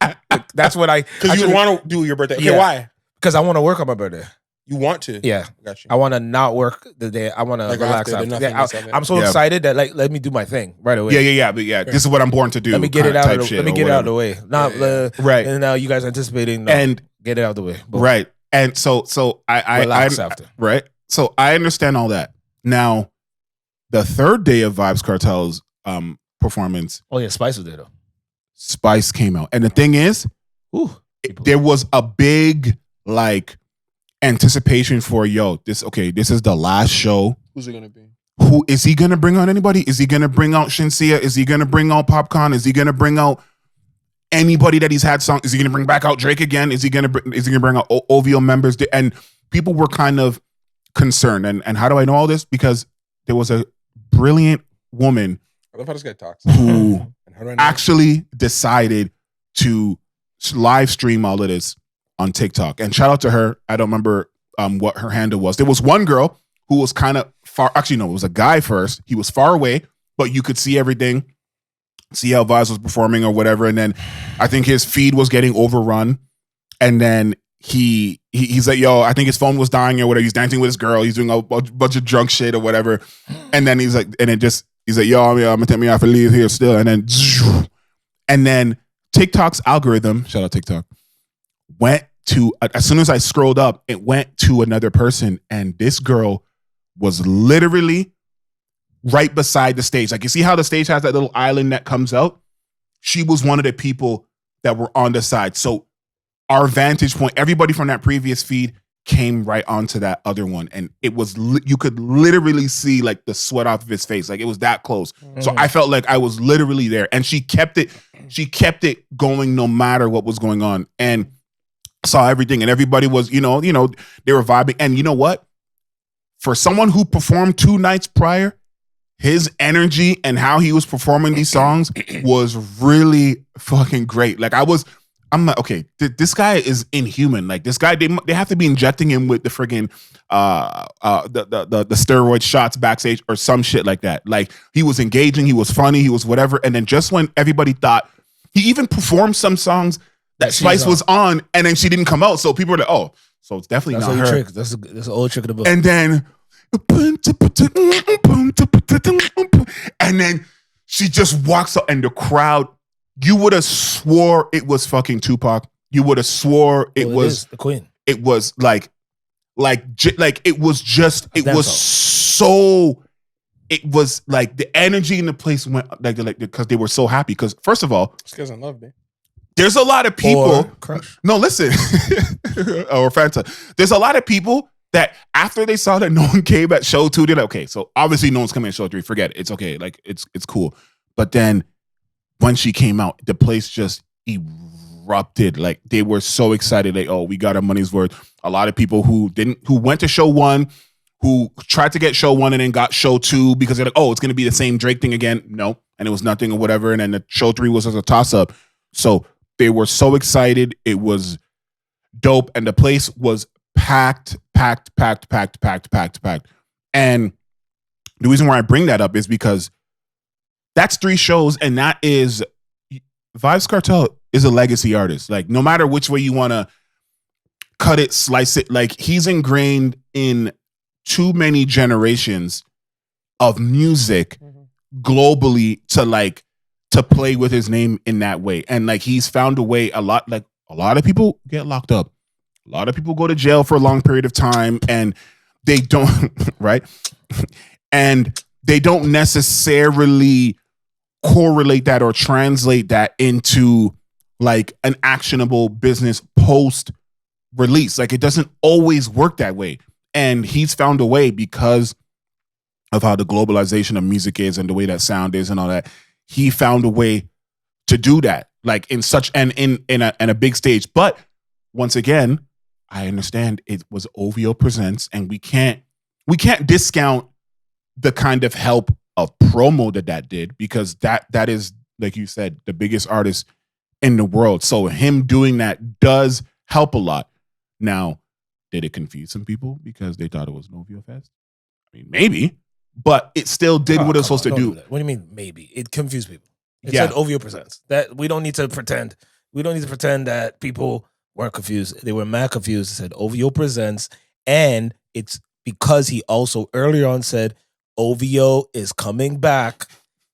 That's what because you would want to do your birthday. Okay, why? Because I want to work on my birthday. You want to? Yeah, got you. I want to not work the day. I want to relax after. I'm so excited that let me do my thing right away. But this is what I'm born to do. Let me get it out. Let me get it out of the way. Not right. And now you guys anticipating and get it out of the way. But, right. And so I relax after. Right. So I understand all that. Now, the third day of Vybz Kartel's performance. Oh yeah, Spice was there though. Spice came out, and the thing is, there was a big anticipation for this is the last show. Who's it gonna be? Who is he gonna bring out? Anybody? Is he gonna bring out Shinsia? Is he gonna bring out Popcorn? Is he gonna bring out anybody that he's had songs? Is he gonna bring back out Drake again? Is he gonna bring out OVO members? And people were kind of concerned. And how do I know all this? Because there was a brilliant woman I love how this guy talks. Who actually decided to live stream all of this on TikTok. And shout out to her. I don't remember what her handle was. There was one girl who was kind of far. Actually, no, it was a guy first. He was far away, but you could see everything, see how Vybz was performing or whatever. And then I think his feed was getting overrun. And then he's like, yo, I think his phone was dying or whatever. He's dancing with his girl. He's doing a bunch of drunk shit or whatever. And then he's like, he's like, yo, I'm gonna take me off and leave here still. And then TikTok's algorithm, shout out TikTok, went to, as soon as I scrolled up, it went to another person. And this girl was literally right beside the stage. Like, you see how the stage has that little island that comes out? She was one of the people that were on the side. So our vantage point, everybody from that previous feed came right onto that other one. And it was, you could literally see like the sweat off of his face. Like, it was that close. So I felt like I was literally there. And she kept it going no matter what was going on. And saw everything. And everybody was, they were vibing. And you know what? For someone who performed 2 nights prior, his energy and how he was performing these songs was really fucking great. Like, I'm like, okay, this guy is inhuman. Like, this guy, they have to be injecting him with the friggin' the steroid shots backstage or some shit like that. Like, he was engaging, he was funny, he was whatever. And then just when everybody thought, he even performed some songs that Spice was on, and then she didn't come out. So people were like, oh, so it's definitely not her. Trick. That's an old trick of the book. And then she just walks up, and the crowd, you would have swore it was fucking Tupac. You would have swore it was the Queen. It was like it was just, it was so, it was like the energy in the place went like because they were so happy. Because first of all, this guy's in love, man. There's a lot of people. Or Crush. No, listen. Or Fanta. There's a lot of people that after they saw that no one came at show 2, they're like, okay, so obviously no one's coming at show 3. Forget it. It's okay. Like, it's cool. But then when she came out, the place just erupted. Like, they were so excited. Like, oh, we got our money's worth. A lot of people who went to show 1, who tried to get show 1 and then got show 2 because they're like, oh, it's going to be the same Drake thing again. No. And it was nothing or whatever. And then the show 3 was as a toss up. So they were so excited. It was dope. And the place was packed. And the reason why I bring that up is because that's 3 shows. And that is, Vybz Kartel is a legacy artist. Like, no matter which way you want to cut it, slice it, like, he's ingrained in too many generations of music globally to play with his name in that way. And like, he's found a way. A lot of people get locked up. A lot of people go to jail for a long period of time, and they don't, right? And they don't necessarily correlate that or translate that into like an actionable business post release. Like, it doesn't always work that way. And he's found a way, because of how the globalization of music is and the way that sound is and all that. He found a way to do that, like in such and in a big stage. But once again, I understand it was OVO Presents, and we can't discount the kind of help of promo that did, because that is, like you said, the biggest artist in the world. So him doing that does help a lot. Now, did it confuse some people because they thought it was an OVO Fest? I mean, maybe. but it still did what it was supposed to do. What do you mean maybe? It confused people. It Yeah. said OVO presents. That we don't need to pretend. We don't need to pretend that people weren't confused. They were mad confused. It said OVO presents, and it's because he also earlier on said OVO is coming back.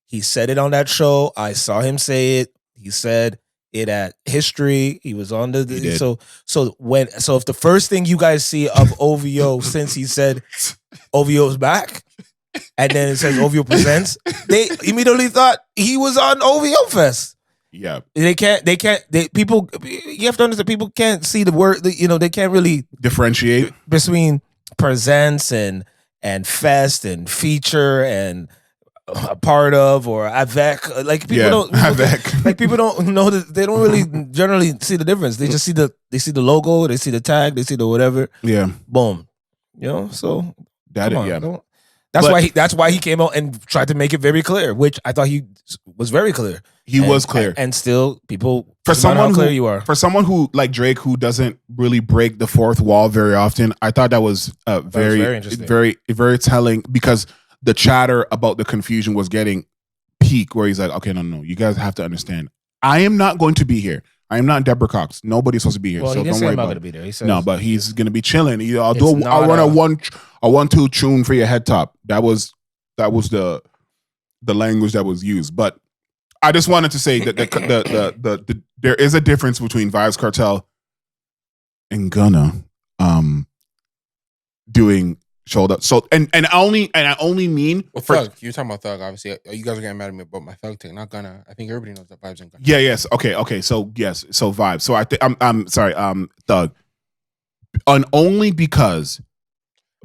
He said it on that show. I saw him say it. He said it at History. He was on the so if the first thing you guys see of OVO since he said OVO is back, and then it says OVO presents, they immediately thought he was on OVO Fest. Yeah, people, you have to understand, people can't see the word, they can't really differentiate between presents and fest and feature and a part of or avec. Like people people don't know that, they don't really generally see the difference. They just see the logo, they see the tag, they see the whatever. Yeah. Boom. So that's why he came out and tried to make it very clear, which I thought he was very clear. He was clear. And still people, for someone how clear who, you are. For someone who like Drake, who doesn't really break the fourth wall very often, I thought that was very interesting. Very telling, because the chatter about the confusion was getting peak, where he's like, okay, no, you guys have to understand. I am not going to be here. I am not Deborah Cox. Nobody's supposed to be here. Well, so he didn't don't say worry I'm not about going to it. be there. He says, No, but he's going to be chilling. I'll run a 1-2 tune for your head top. That was the language that was used. But I just wanted to say that the there is a difference between Vybz Kartel and Gunna doing shoulder. So and I only mean Thug. You're talking about Thug, obviously. You guys are getting mad at me about my Thug thing, not Gunna. I think everybody knows that Vybz and Gunna. Yeah, yes. Okay. So yes. So Vybz. So I think I'm sorry, Thug. And only because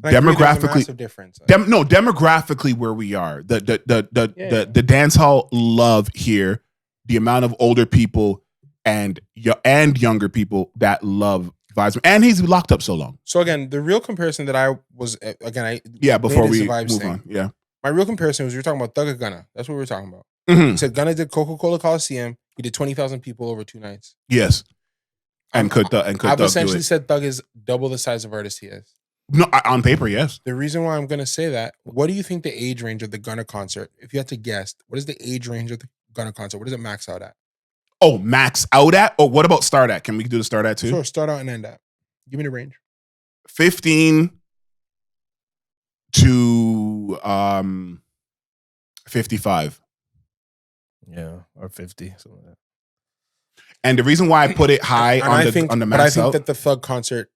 demographically, massive difference. Demographically where we are, the dance hall love here, the amount of older people and younger people that love Vybz, and he's locked up so long. So again, the real comparison that I was before we move on, my real comparison was, we were talking about Thug and Gunna. That's what we were talking about. Mm-hmm. He said Gunna did Coca-Cola Coliseum. He did 20,000 people over 2 nights. Yes, I've essentially said Thug is double the size of artist he is. No, on paper, yes. The reason why I'm going to say that, what do you think the age range of the Gunna concert, if you had to guess, what is the age range of the Gunna concert? What does it max out at? Oh, max out at? Or what about start at? Can we do the start at too? Sure, start out and end at. Give me the range. 15 to 55. Yeah, or 50. Something like that. And the reason why I put it high on the max, but I think that the Thug concert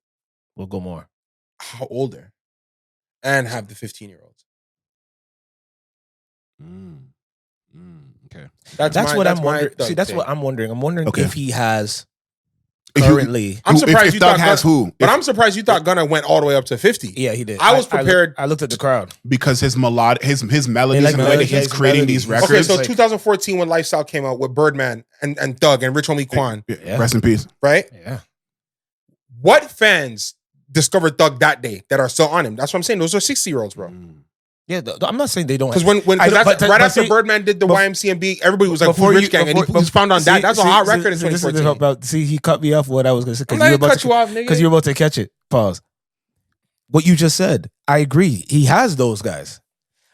will go more. How older? And have the 15-year-olds. Okay. That's what I'm wondering. See, that's what I'm wondering. I'm wondering if he has currently. I'm surprised if Thug has who. But I'm surprised you thought Gunna went all the way up to 50. Yeah, he did. I was prepared. I looked at the crowd. Because his melodies and the way that he's creating these records. Okay, so 2014 when Lifestyle came out with Birdman and Thug and Rich Homie Quan. Yeah. Rest in peace. Right? Yeah. What fans discovered Thug that day that are still on him? That's what I'm saying. Those are 60-year-olds, bro. Yeah, I'm not saying they don't. Because right after Birdman did the YMCMB, everybody was like, "Who's Rich Gang?" And he was found on that. That's a hot record in 2014. See, he cut me off what I was going to say. I'm not going to cut you off, nigga. Because you're about to catch it. Pause. What you just said, I agree. He has those guys.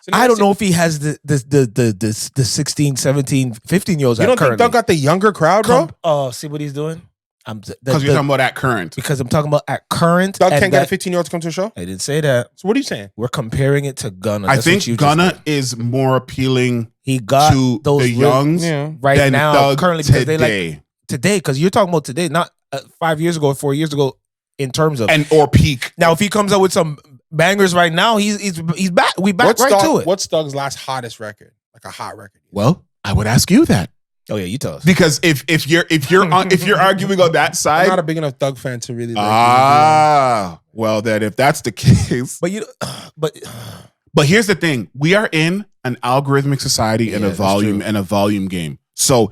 So I don't know if he has the 16, 17, 15-year-olds. You don't think Thug got the younger crowd, bro? See what he's doing? Because you're talking about at current. Because I'm talking about at current. Thug can't get a 15-year-old to come to a show? I didn't say that. So what are you saying? We're comparing it to Gunna. I think Gunna is more appealing to those the youngs right than now, Thug currently, because today. they like today, because you're talking about today, not 5 years ago or 4 years ago in terms of or peak. Now, if he comes out with some bangers right now, he's back. We back to it. What's Thug's last hottest record? Like a hot record? Well, I would ask you that. Oh yeah, you tell us. Because if you're arguing on that side, I'm not a big enough Thug fan to really. Well then, if that's the case, but here's the thing: we are in an algorithmic society and a volume game. So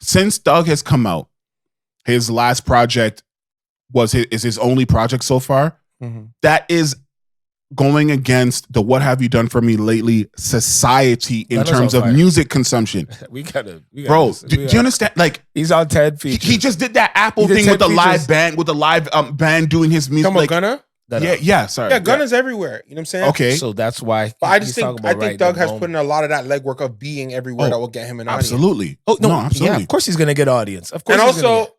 since Thug has come out, his last project is his only project so far. Mm-hmm. That is going against the "what have you done for me lately" society in terms of music consumption. We gotta bro. Do you understand? Like, he's on 10 features. He just did that Apple thing with the live band, band doing his music. Like Gunna? Sorry. Yeah, Gunna's everywhere. You know what I'm saying? Okay. So that's why. But I just think Doug has put in a lot of that legwork of being everywhere that will get him an audience. Absolutely. Oh no, absolutely. Yeah, of course he's gonna get audience. Of course. And also,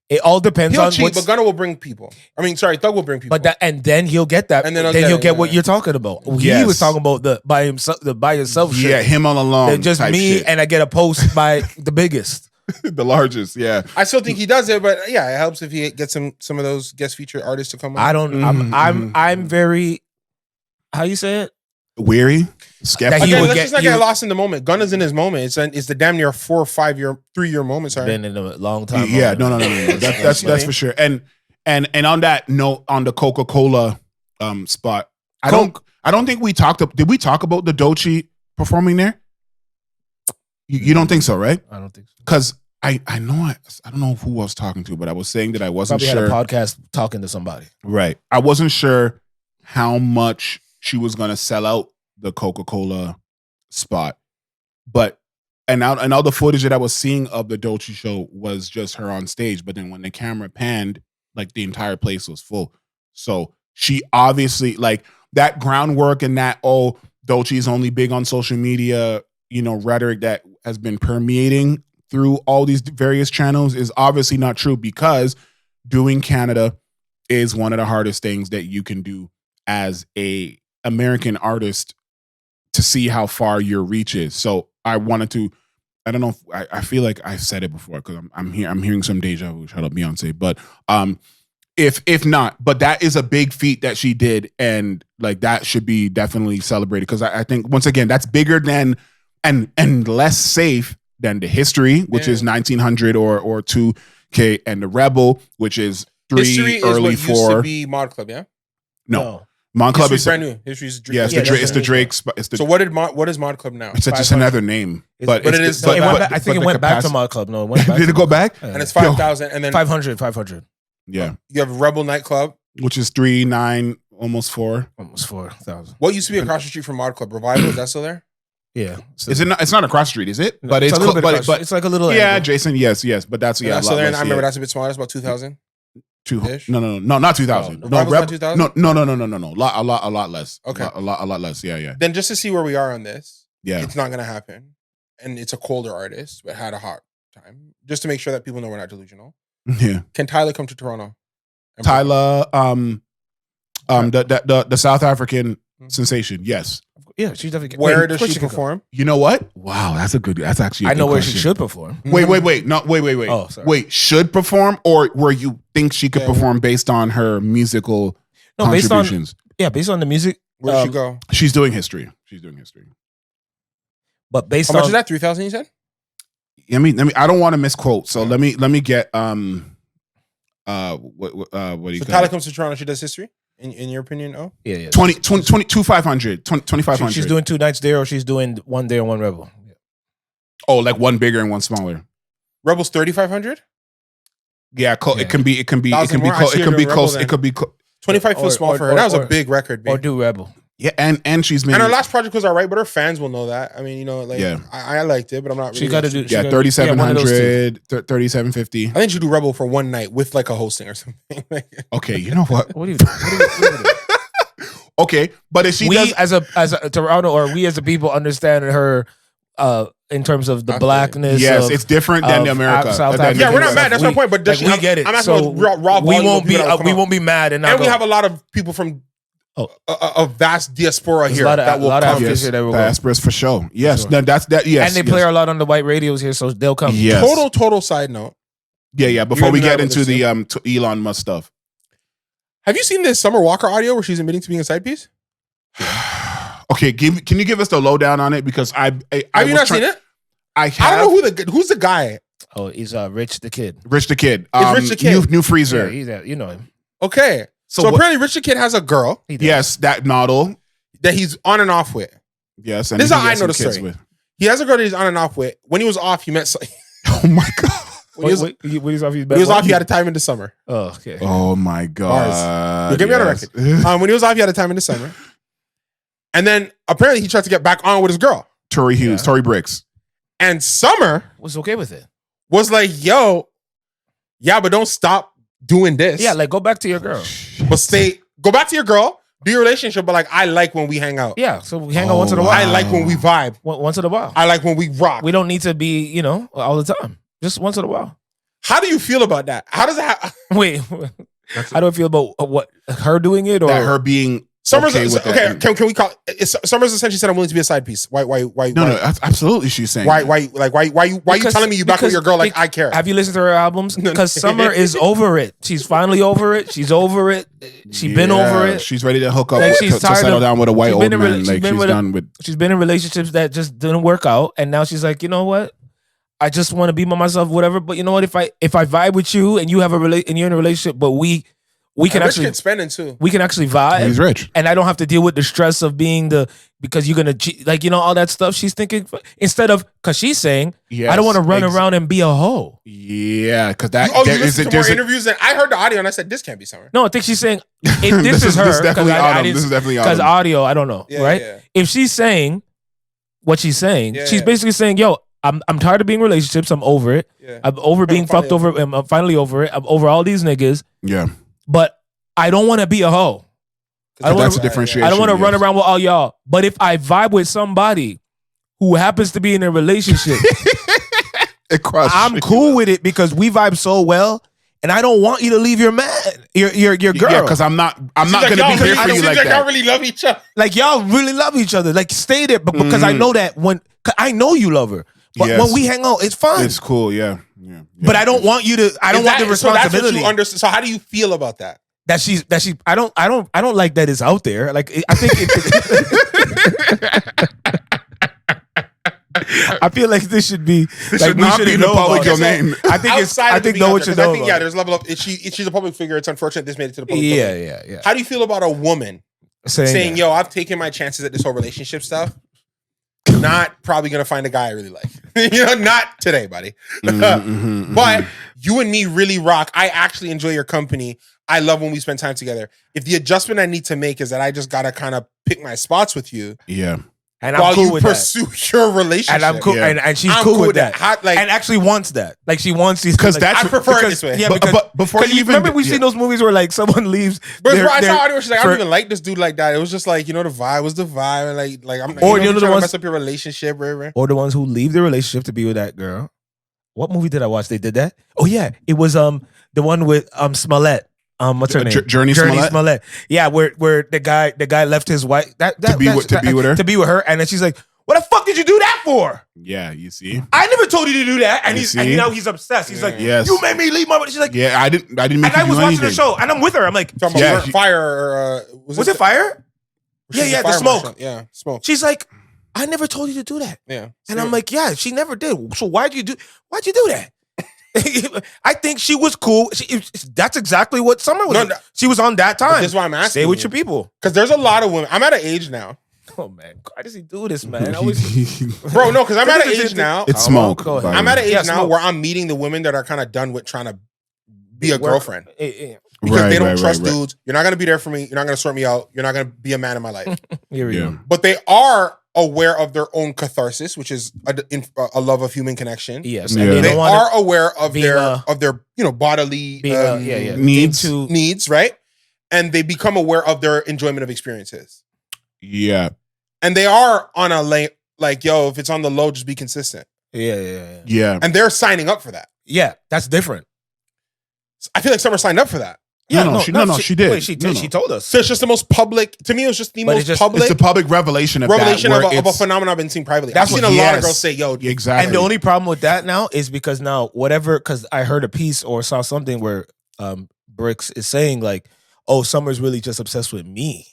it all depends he'll on cheat, but Gunna will bring people. I mean, sorry, Thug will bring people. But then he'll get that, And and then then he'll get it, what yeah. you're talking about. Yes. He was talking about the by himself shit. Yeah, him all alone. Then just type me, shit. and I get a post by the biggest. The largest. Yeah. I still think he does it, but yeah, it helps if he gets some of those guest featured artists to come on. I don't. I'm very. How you say it? Weary. Skeptical. He Again, would let's get- just not he get would- lost in the moment. Gunna's in his moment. It's the damn near 4 or 5 year, 3 year moment. Sorry. Been in a long time. Yeah. No. That's for sure. And on that note, on the Coca-Cola spot, I don't think we talked. Did we talk about the Doechi performing there? You don't think so, right? I don't think so. Because I know I don't know who I was talking to, but I was saying that I wasn't Probably sure. had a podcast talking to somebody. Right. I wasn't sure how much she was going to sell out the Coca-Cola spot. But and all the footage that I was seeing of the Doechi show was just her on stage. But then when the camera panned, like the entire place was full. So she obviously like that groundwork and that, Doechi is only big on social media, rhetoric that has been permeating through all these various channels is obviously not true, because doing Canada is one of the hardest things that you can do as a American artist to see how far your reach is. So I wanted to, I don't know if I feel like I've said it before because I'm hearing some deja vu. Shout out Beyonce, but if not, but that is a big feat that she did, and like that should be definitely celebrated, because I think once again that's bigger than and less safe than the History, which is 1900 or 2K, and the Rebel, which is 3 History early is what 4. used to be Mod Club, yeah. No. Mon Club History's is brand new. History's yeah, it's the Drake. So what is Mod Club now? It's just another name, but it is- No, I think it went back to capacity- my club. No, it went back. Did it go back? And it's 5,000, and then 500. Yeah, you have Rebel Nightclub. which is 3, 9, almost 4. Almost 4,000. What used to be across the street from Mod Club? Revival, is that still there? Yeah. Is it not? It's not across the street, is it? No, But it's a little bit but across- it's like a little yeah, angle. Jason. Yes, but that's Yeah, a so lot there, less, I remember yeah. that's a bit smaller. It's about 2,000. Ish? No, not 2,000. Oh, no, Revival's not 2,000? No. A lot less. Okay. a lot less. Yeah. Then just to see where we are on this, Yeah. it's not going to happen. And it's a colder artist, but had a hot time. Just to make sure that people know we're not delusional. Yeah. Can Tyla come to Toronto? And Tyla, the South African sensation. Yes. Yeah, she's definitely. Where Of does course she can go. perform? You know what? Wow, that's actually. I know where she should perform. Wait. No, wait. Oh, sorry. Wait, should perform, or where you think she could Yeah. perform based on her musical No, based on contributions? based on the music. Where'd she go? She's doing history. But based How much on is that? 3,000, you said? Let me. I don't want to misquote, so let me get what do you So call Tyla it? comes to Toronto, she does history? In your opinion, oh? yeah. 2,500. 2,500. She's doing 2 nights there, or she's doing 1 day on 1 Rebel. Oh, like one bigger and one smaller. Rebel's 3,500? Yeah, it can be. It can be. It 1,000 can be more? I close. see It her can be doing close. Rebel It could be. 25 feels small for her. That was a big record, Or babe. do Rebel. Yeah, and she's made. And her last project was all right, but her fans will know that. I mean, Yeah. I liked it, but I'm not really. She got to do. Yeah, 3,700, 3,750. I think she do Rebel for one night with like a hosting or something. Okay, you know what? What do you do? Okay, but if she We does, as a Toronto, or we as a people understand her in terms of the I feel it. blackness. yes, of, it's different than of the America. South than- Yeah, we're not Africa. mad. That's my point. But does like, she, we get it. I'm asking So about raw we volume won't of be people that will we come won't be mad and not And we go. have a lot of people from Oh. a vast diaspora There's here a lot of- that will a lot of come. Africans Yes, here that will go. diasporas for sure. Yes, sure. no, that's that. Yes, And they play a lot on the white radios here, so they'll come. Yes. Total side note. Yeah. Before You're we gonna get be mad into with the this, to Elon Musk stuff. Have you seen this Summer Walker audio where she's admitting to being a side piece? Okay, can you give us the lowdown on it, because I Have you not seen it? I I don't know who's the guy. Oh, he's Rich the Kid. Rich the Kid. Rich the Kid. New Freezer. Yeah, he's you know him. Okay, so what- apparently Rich the Kid has a girl He does. Yes, that model. that he's on and off with. Yes, and This is he how I has know some the kids story. with. He has a girl that he's on and off with. When he was off, he met. Oh my god. When he was, When he's off, when he was off, he had a time in the summer. Oh, okay. Oh my god. You'll get me on the record. When he was off, he had a time in the summer. And then apparently he tried to get back on with his girl. Tori Hughes, Yeah. Tori Brix. And Summer Was okay with it. was like, yo, yeah, but don't stop doing this. Yeah, like go back to your girl. But go back to your girl, do your relationship, but like I like when we hang out. Yeah, so we hang out once in a while. I like when we vibe. Once in a while. I like when we rock. We don't need to be, you know, all the time. Just once in a while. How do you feel about that? How does that Wait, how do I feel about what her doing it or that her being Summer's okay with okay? that? Can we call it, Summer's essentially said I'm willing to be a side piece. Why? No, absolutely. She's saying why you telling me you back with your girl like I care? Have you listened to her albums? Because Summer is over it. She's finally over it. She's over it. She's been over it. She's ready to hook up Like, to settle down with a white old man. Like she's done with. She's been in relationships that just didn't work out, and now she's like, you know what? I just want to be by myself, whatever. But you know what? If I vibe with you and you have and you're in a relationship, but we can actually spending too. We can actually vibe. He's rich, and I don't have to deal with the stress of being because you're gonna cheat, like, you know, all that stuff. She's thinking instead of because she's saying, I don't want to run around and be a hoe. Yeah, because that. You listened to more interviews and I heard the audio and I said this can't be Summer. No, I think she's saying this is her. This is definitely autumn. This is definitely autumn. Because audio, I don't know, right? Yeah. If she's saying what she's saying, she's basically saying, yo, I'm tired of being in relationships. I'm over it. Yeah. I'm over being fucked over. I'm finally over it. I'm over all these niggas. Yeah. But I don't want to be a hoe. That's a differentiation. I don't want to run around with all y'all. But if I vibe with somebody who happens to be in a relationship, I'm cool with it because we vibe so well. And I don't want you to leave your man, your girl. Yeah, because I'm not gonna be here for you like that. Y'all really love each other. Like y'all really love each other. Like stay there, but because I know that I know you love her. But when we hang out, it's fun. It's cool, yeah. But I don't want you to. I don't want the responsibility. So that's what you understand. So how do you feel about that? That she's. I don't like that it's out there. Like I think. I feel like this should be. This should not be in the public domain. I think it's. I think no one should know. I think there's a level of. She's a public figure. It's unfortunate this made it to the public domain. Yeah. How do you feel about a woman saying, "Yo, I've taken my chances at this whole relationship stuff. Not probably gonna find a guy I really like. You know, not today, buddy. But you and me really rock. I actually enjoy your company. I love when we spend time together. If the adjustment I need to make is that I just gotta kind of pick my spots with you, and I'm cool with pursue your relationship, and I'm cool, and she's cool with that, and actually wants that. Like she wants these because I prefer it this way. Yeah, but before you even remember, we've seen those movies where like someone leaves. But I saw audio where she's like, I don't even like this dude like that. It was just like, you know, the vibe was the vibe, and like I'm or trying to mess up your relationship, or the ones who leave the relationship to be with that girl. What movie did I watch? They did that. Oh yeah, it was the one with Smollett. What's her name? Journey Smollett. Yeah, where the guy left his wife to be with her, and then she's like, "What the fuck did you do that for?" Yeah, you see, I never told you to do that, and now he's obsessed. He's like, yes. You made me leave my. She's like, yeah, I didn't make and you do anything. I was watching the show, and I'm with her. I'm like, fire. Was it fire? Yeah, the smoke. Marshal. Yeah, smoke. She's like, I never told you to do that. Yeah, and I'm like, yeah, she never did. So why'd you do that? I think she was cool. That's exactly what Summer was. No. She was on that time. That's why I'm asking. Stay with your people. Because there's a lot of women. I'm at an age now. Oh man, why does he do this, man? Bro, no, because I'm at an age now. It's smoke. I'm at an age now where I'm meeting the women that are kind of done with trying to be a girlfriend. Because they don't trust dudes. You're not going to be there for me. You're not going to sort me out. You're not going to be a man in my life. Here we go. But they are aware of their own catharsis, which is a love of human connection. Yes, and they are aware of their bodily needs, right? And they become aware of their enjoyment of experiences. Yeah, and they are on a lane like, yo, if it's on the low, just be consistent. Yeah. And they're signing up for that. Yeah, that's different. I feel like Summer signed up for that. Yeah, she did. Wait, she did. She told us. So it's just the most public. To me, it was just the most public. It's a public revelation of a phenomenon I've been seeing privately. I've seen a lot of girls say, "Yo, exactly." And the only problem with that now is because because I heard a piece or saw something where Brix is saying like, "Oh, Summer's really just obsessed with me."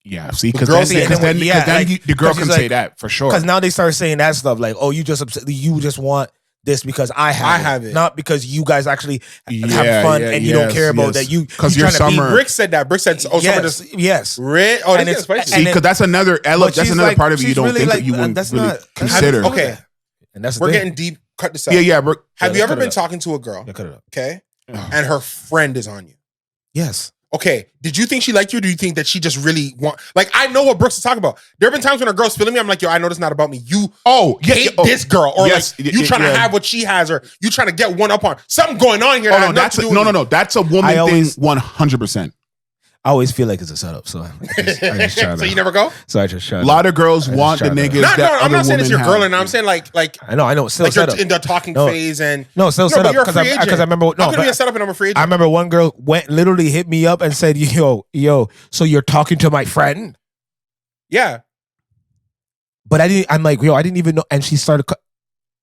Yeah, see, because then the girl can say that for sure. Because now they start saying that stuff like, "Oh, you just want." This because I have it, not because you guys actually have fun and you don't care about that. Because you're Summer. Brix said that. Brix said, "Oh, Summer just and it's spicy." See, because that's another element. That's another part of you don't think that you wouldn't really consider. Okay, and that's we're getting deep. Cut this out. Have you ever been talking to a girl? Okay, and her friend is on you? Yes. okay, did you think she liked you, or do you think that she just really want? Like, I know what Brooks is talking about. There have been times when a girl's feeling me, I'm like, yo, I know this not about me. You hate this girl, or like you trying to have what she has, or you trying to get one up on something going on here. Oh no, that's that's a woman thing, 100%. I always feel like it's a setup, so I just try to. So you never go. So I just try. A lot of girls want the niggas. No, I'm not saying it's your girl, and I'm saying like I know, still like setup you're in the talking phase, and still setup because I remember. How could it be a setup and I'm a free agent? I remember one girl literally hit me up and said, "Yo, so you're talking to my friend?" Yeah, but I didn't. I'm like, yo, I didn't even know, and she started.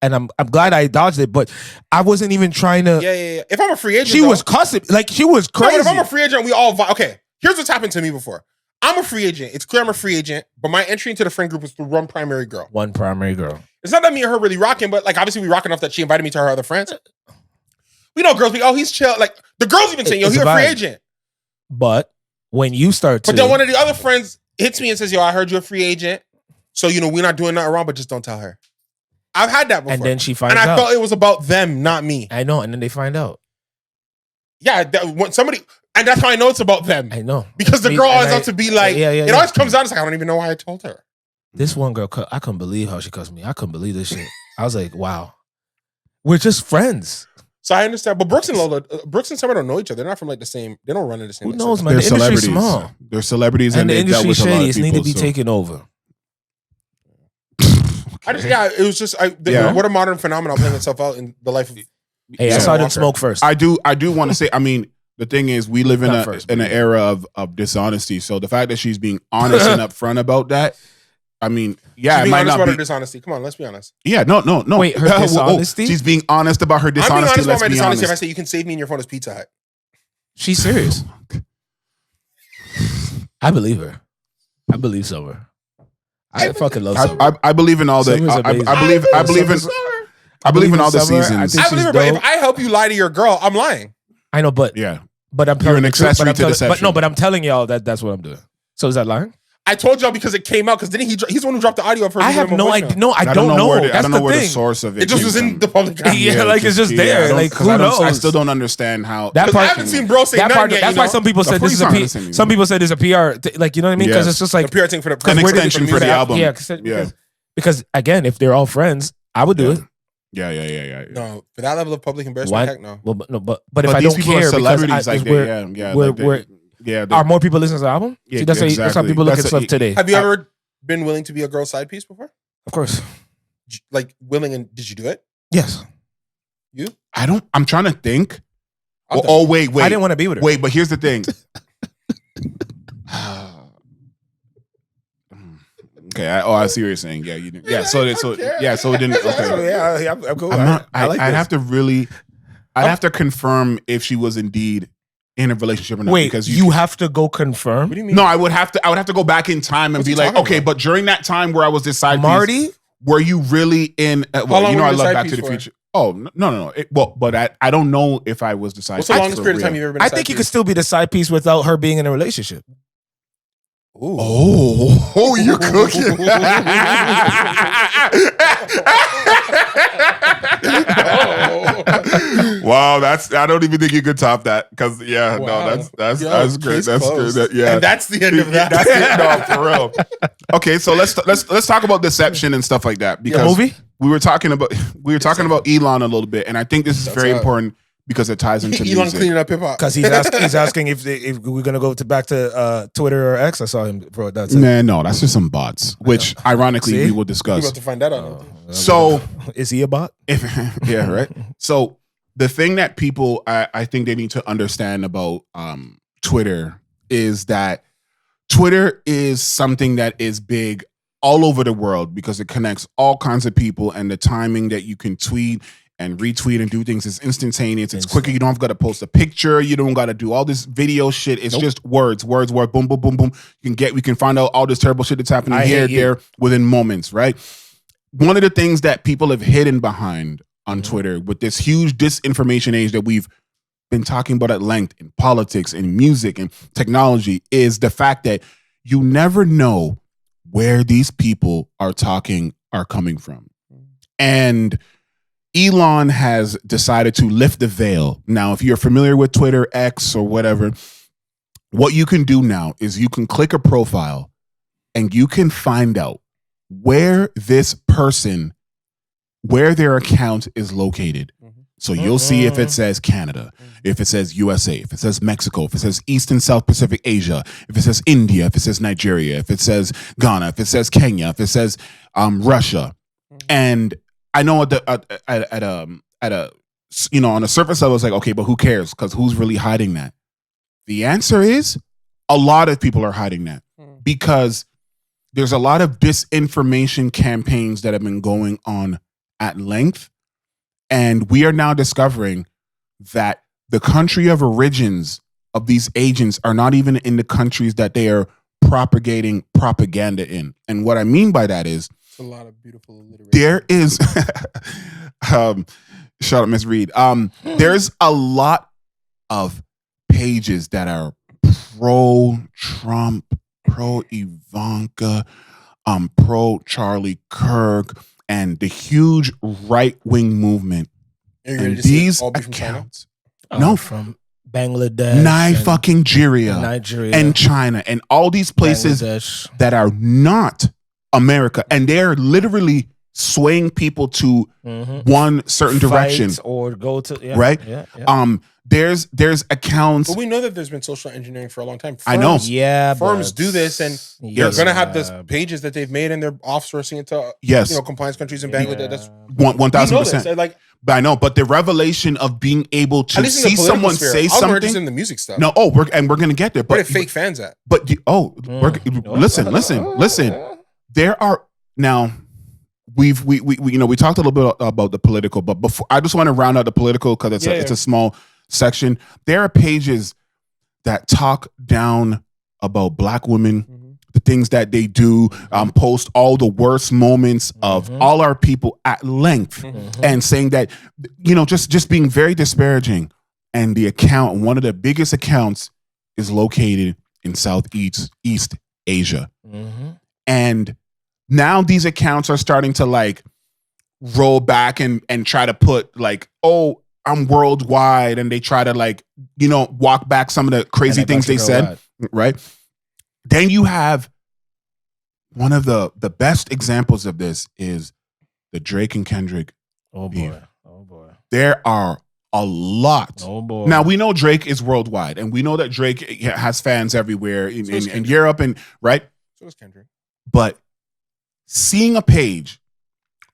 And I'm glad I dodged it, but I wasn't even trying to. Yeah. If I'm a free agent, she was cussing, like she was crazy. No, but if I'm a free agent, we all okay. Here's what's happened to me before. I'm a free agent. It's clear I'm a free agent, but my entry into the friend group was through one primary girl. One primary girl. It's not that me and her really rocking, but like obviously we rocking enough that she invited me to her other friends. We know girls be, oh, he's chill. Like the girls even saying, yo, he's a free agent. But when you start to. But then one of the other friends hits me and says, yo, I heard you're a free agent. So, we're not doing nothing wrong, but just don't tell her. I've had that before. And then she finds out. And I felt it was about them, not me. I know. And then they find out. Yeah. When somebody, and that's how I know it's about them. I know. Because the girl always has to be like, it always comes out, it's like, I don't even know why I told her. This one girl, I couldn't believe how she cussed me. I couldn't believe this shit. I was like, wow. We're just friends. So I understand. But Brooks and Summer don't know each other. They're not from like the same, they don't run in the same. Who knows, man? They're The industry's celebrities. small. They're celebrities and the industry's shady. It need to be taken over. It was just what a modern phenomenon playing itself out in the life of. Hey, I saw them smoke first. I do want to say. I mean, the thing is, we live in an era of dishonesty. So the fact that she's being honest and upfront about that, I mean, yeah, she's it might honest not about be her dishonesty. Come on, let's be honest. Yeah, no. Wait, her dishonesty? She's being honest about her dishonesty. I'm being honest about my dishonesty. Honest. If I say you can save me in your phone as Pizza Hut, she's serious. I believe her. I believe Summer. I fucking love Summer. I believe in all the. I believe in all the seasons. I believe her, but if I help you lie to your girl, I'm lying. I know, but yeah, but I'm you're an accessory to deception. But I'm telling y'all that's what I'm doing. So is that lying? I told y'all because it came out. Because didn't he's the one who dropped the audio of her. I have no idea. No, I don't know. I don't know where the source of it. It just was in the public. Yeah, like it's just there. Like who knows? I still don't understand how that part. I haven't seen bro say that part. That's why some people said this is a PR. Some people said it's a PR. Like you know what I mean? Because it's just like a PR thing for an extension for the album. Yeah. Because again, if they're all friends, I would do it. Yeah. No, for that level of public embarrassment, heck no. Well, no, but if I don't care, celebrities because are more people listening to the album? Yeah, see, that's how people look at stuff today. Have you ever been willing to be a girl's side piece before? Of course. Like willing, and did you do it? Yes. You? I'm trying to think. Wait. I didn't want to be with her. Wait, but here's the thing. Okay. I see what you're saying. Yeah, you didn't. Yeah. So it didn't. Okay. Yeah, I'm cool. I'd have to really. I'd have to confirm if she was indeed in a relationship or not. Wait, because you have to go confirm. What do you mean? No, I would have to go back in time and be like, okay, about? But during that time where I was this side Marty, piece, were you really in? How long I were you love side Back piece to the for? Future. Oh no. But I don't know if I was the side. What's the longest period of time you've ever been? I think you could still be the side piece without her being in a relationship. Ooh. Oh, you're cooking. Wow, I don't even think you could top that because that's great. That's good. Yeah, and that's the end of that. That's it, no, for real. Okay, so let's talk about deception and stuff like that because movie? we were talking about Elon a little bit, and I think this is very important because it ties into Elon music. cleaning up hip hop because he's asking if we're gonna go back to Twitter or X. I saw him throw that. Man, no, that's just some bots, which ironically we will discuss. We're about to find that out. So is he a bot? Yeah, right. So the thing that people I think they need to understand about Twitter is that Twitter is something that is big all over the world because it connects all kinds of people, and the timing that you can tweet and retweet and do things is instantaneous. It's quicker. You don't got to post a picture. You don't got to do all this video shit. It's just words, boom, boom, boom, boom. We can find out all this terrible shit that's happening there within moments, right? One of the things that people have hidden behind on Twitter with this huge disinformation age that we've been talking about at length in politics, in music, and technology is the fact that you never know where these people are coming from. And Elon has decided to lift the veil. Now, if you're familiar with Twitter, X, or whatever, what you can do now is you can click a profile and you can find out where this person, where their account is located. So you'll see if it says Canada, if it says USA, if it says Mexico, if it says East and South Pacific Asia, if it says India, if it says Nigeria, if it says Ghana, if it says Kenya, if it says Russia. And I know at a you know, on a surface level, it's like, okay, but who cares? Because who's really hiding that? The answer is a lot of people are hiding that because there's a lot of disinformation campaigns that have been going on at length. And we are now discovering that the country of origins of these agents are not even in the countries that they are propagating propaganda in. And what I mean by that is a lot of beautiful alliteration. There is shout out Miss Reed. There's a lot of pages that are pro-Trump, pro-Ivanka, pro-Charlie Kirk, and the huge right-wing movement. And these accounts, no, from Bangladesh, Nigeria, and China, and all these places that are not America, and they're literally swaying people to one certain direction or go to right. There's accounts. But we know that there's been social engineering for a long time. I know. Yeah, firms do this, and they're gonna have this pages that they've made, and they're offsourcing it to compliance countries in Bangladesh. That's 1,000%. Like, but I know. But the revelation of being able to see someone say something in the music stuff. No, we're gonna get there. But where are fake fans at? But listen. There are now. We talked a little bit about the political, but before I just want to round out the political because it's a small section. There are pages that talk down about Black women, the things that they do, post all the worst moments of all our people at length, and saying that just being very disparaging. And the account, one of the biggest accounts, is located in Southeast Asia, and now these accounts are starting to like roll back and try to put like, oh, I'm worldwide. And they try to like, walk back some of the crazy things they said. Right. Then you have one of the best examples of this is the Drake and Kendrick. Oh boy. There are a lot. Oh boy. Now we know Drake is worldwide and we know that Drake has fans everywhere in Europe and right. So does Kendrick. But seeing a page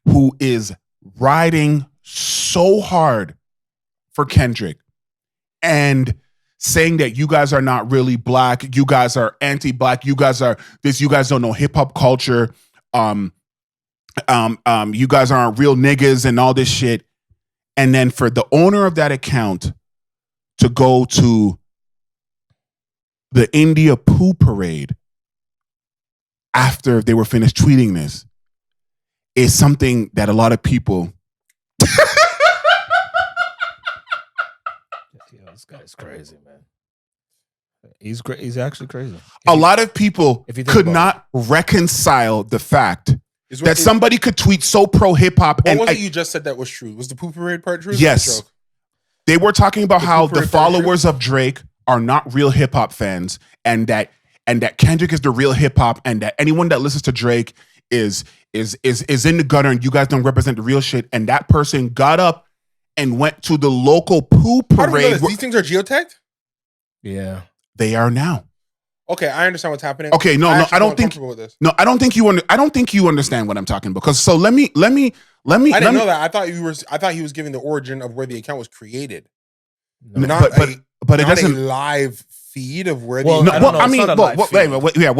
who is riding so hard for Kendrick and saying that you guys are not really Black, you guys are anti-Black, you guys are this, you guys don't know hip hop culture, you guys aren't real niggas and all this shit. And then for the owner of that account to go to the India poo parade after they were finished tweeting this is something that a lot of people. This guy's crazy, man. He's actually crazy. A lot of people could not reconcile the fact that somebody could tweet so pro hip hop. And what was it you just said that was true? Was the poo parade part true? Yes. They were talking about how the followers of Drake are not real hip hop fans, and that Kendrick is the real hip hop, and that anyone that listens to Drake is in the gutter, and you guys don't represent the real shit. And that person got up and went to the local poo parade. These things are geotagged? Yeah, they are now. Okay, I understand what's happening. Okay, I don't think you understand what I'm talking about. Because so let me. I didn't know that. I thought he was giving the origin of where the account was created. No, but it doesn't a live feed of where. What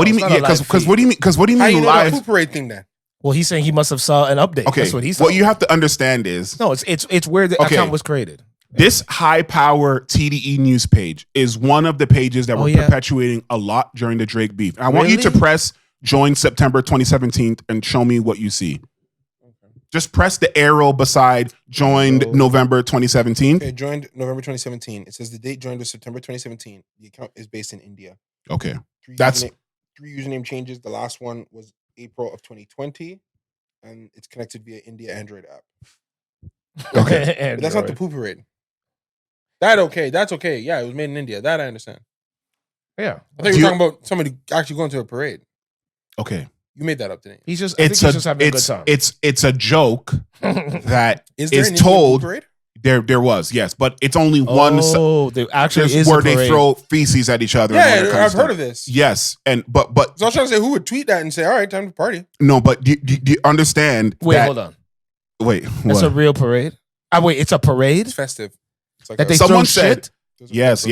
do you mean? Because what do you mean? Because what do you mean live? The poo parade thing then. Well, he's saying he must have saw an update. Okay, that's what he's saying. What you have to understand is it's where the account was created. This high power TDE news page is one of the pages that were perpetuating a lot during the Drake beef. I want you to press join September 2017 and show me what you see. Okay. Just press the arrow beside joined November 2017. Okay, joined November 2017. It says the date joined was September 2017. The account is based in India. Okay. Three username changes. The last one was April of 2020, and it's connected via India Android app. Okay. But that's not the poo parade. That's okay. Yeah, it was made in India. That I understand. Yeah. I think we're talking about somebody actually going to a parade. Okay. You made that up today. I think he's just having a good time. It's a joke that is told. Parade? There was, yes, but it's only one. Oh, there actually is where a parade. they throw feces at each other. Yeah, I've heard of this. Yes, but so I was trying to say, who would tweet that and say, "All right, time to party"? No, but do you understand? Wait, hold on. Wait, that's a real parade. Wait, it's a parade. It's festive. It's like that they someone throw said. Shit? Yes,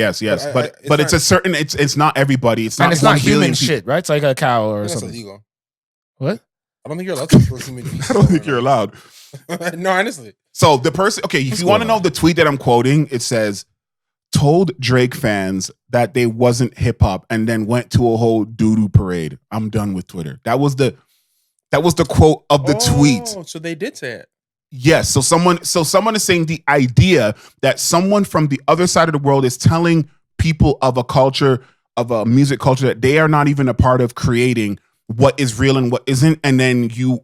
but it's a certain. It's not everybody. It's not. And it's not human shit, right? It's like a cow or something. That's illegal. What? I don't think you're allowed to throw human beings. I don't think you're allowed. No, honestly. So the person, okay, if you want to know the tweet that I'm quoting, it says, told Drake fans that they wasn't hip hop and then went to a whole doo-doo parade. I'm done with Twitter. That was the quote of the tweet. So they did say it. Yes. So someone is saying the idea that someone from the other side of the world is telling people of a culture, of a music culture that they are not even a part of creating what is real and what isn't, and then you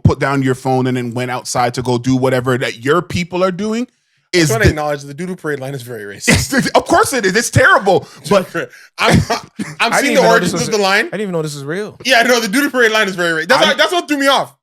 put down your phone and then went outside to go do whatever that your people are doing. I want to acknowledge the doo-doo parade line is very racist. Of course it is. It's terrible. But I'm seeing the origins of the line. I didn't even know this was real. Yeah, no, the doo-doo parade line is very racist. That's what threw me off.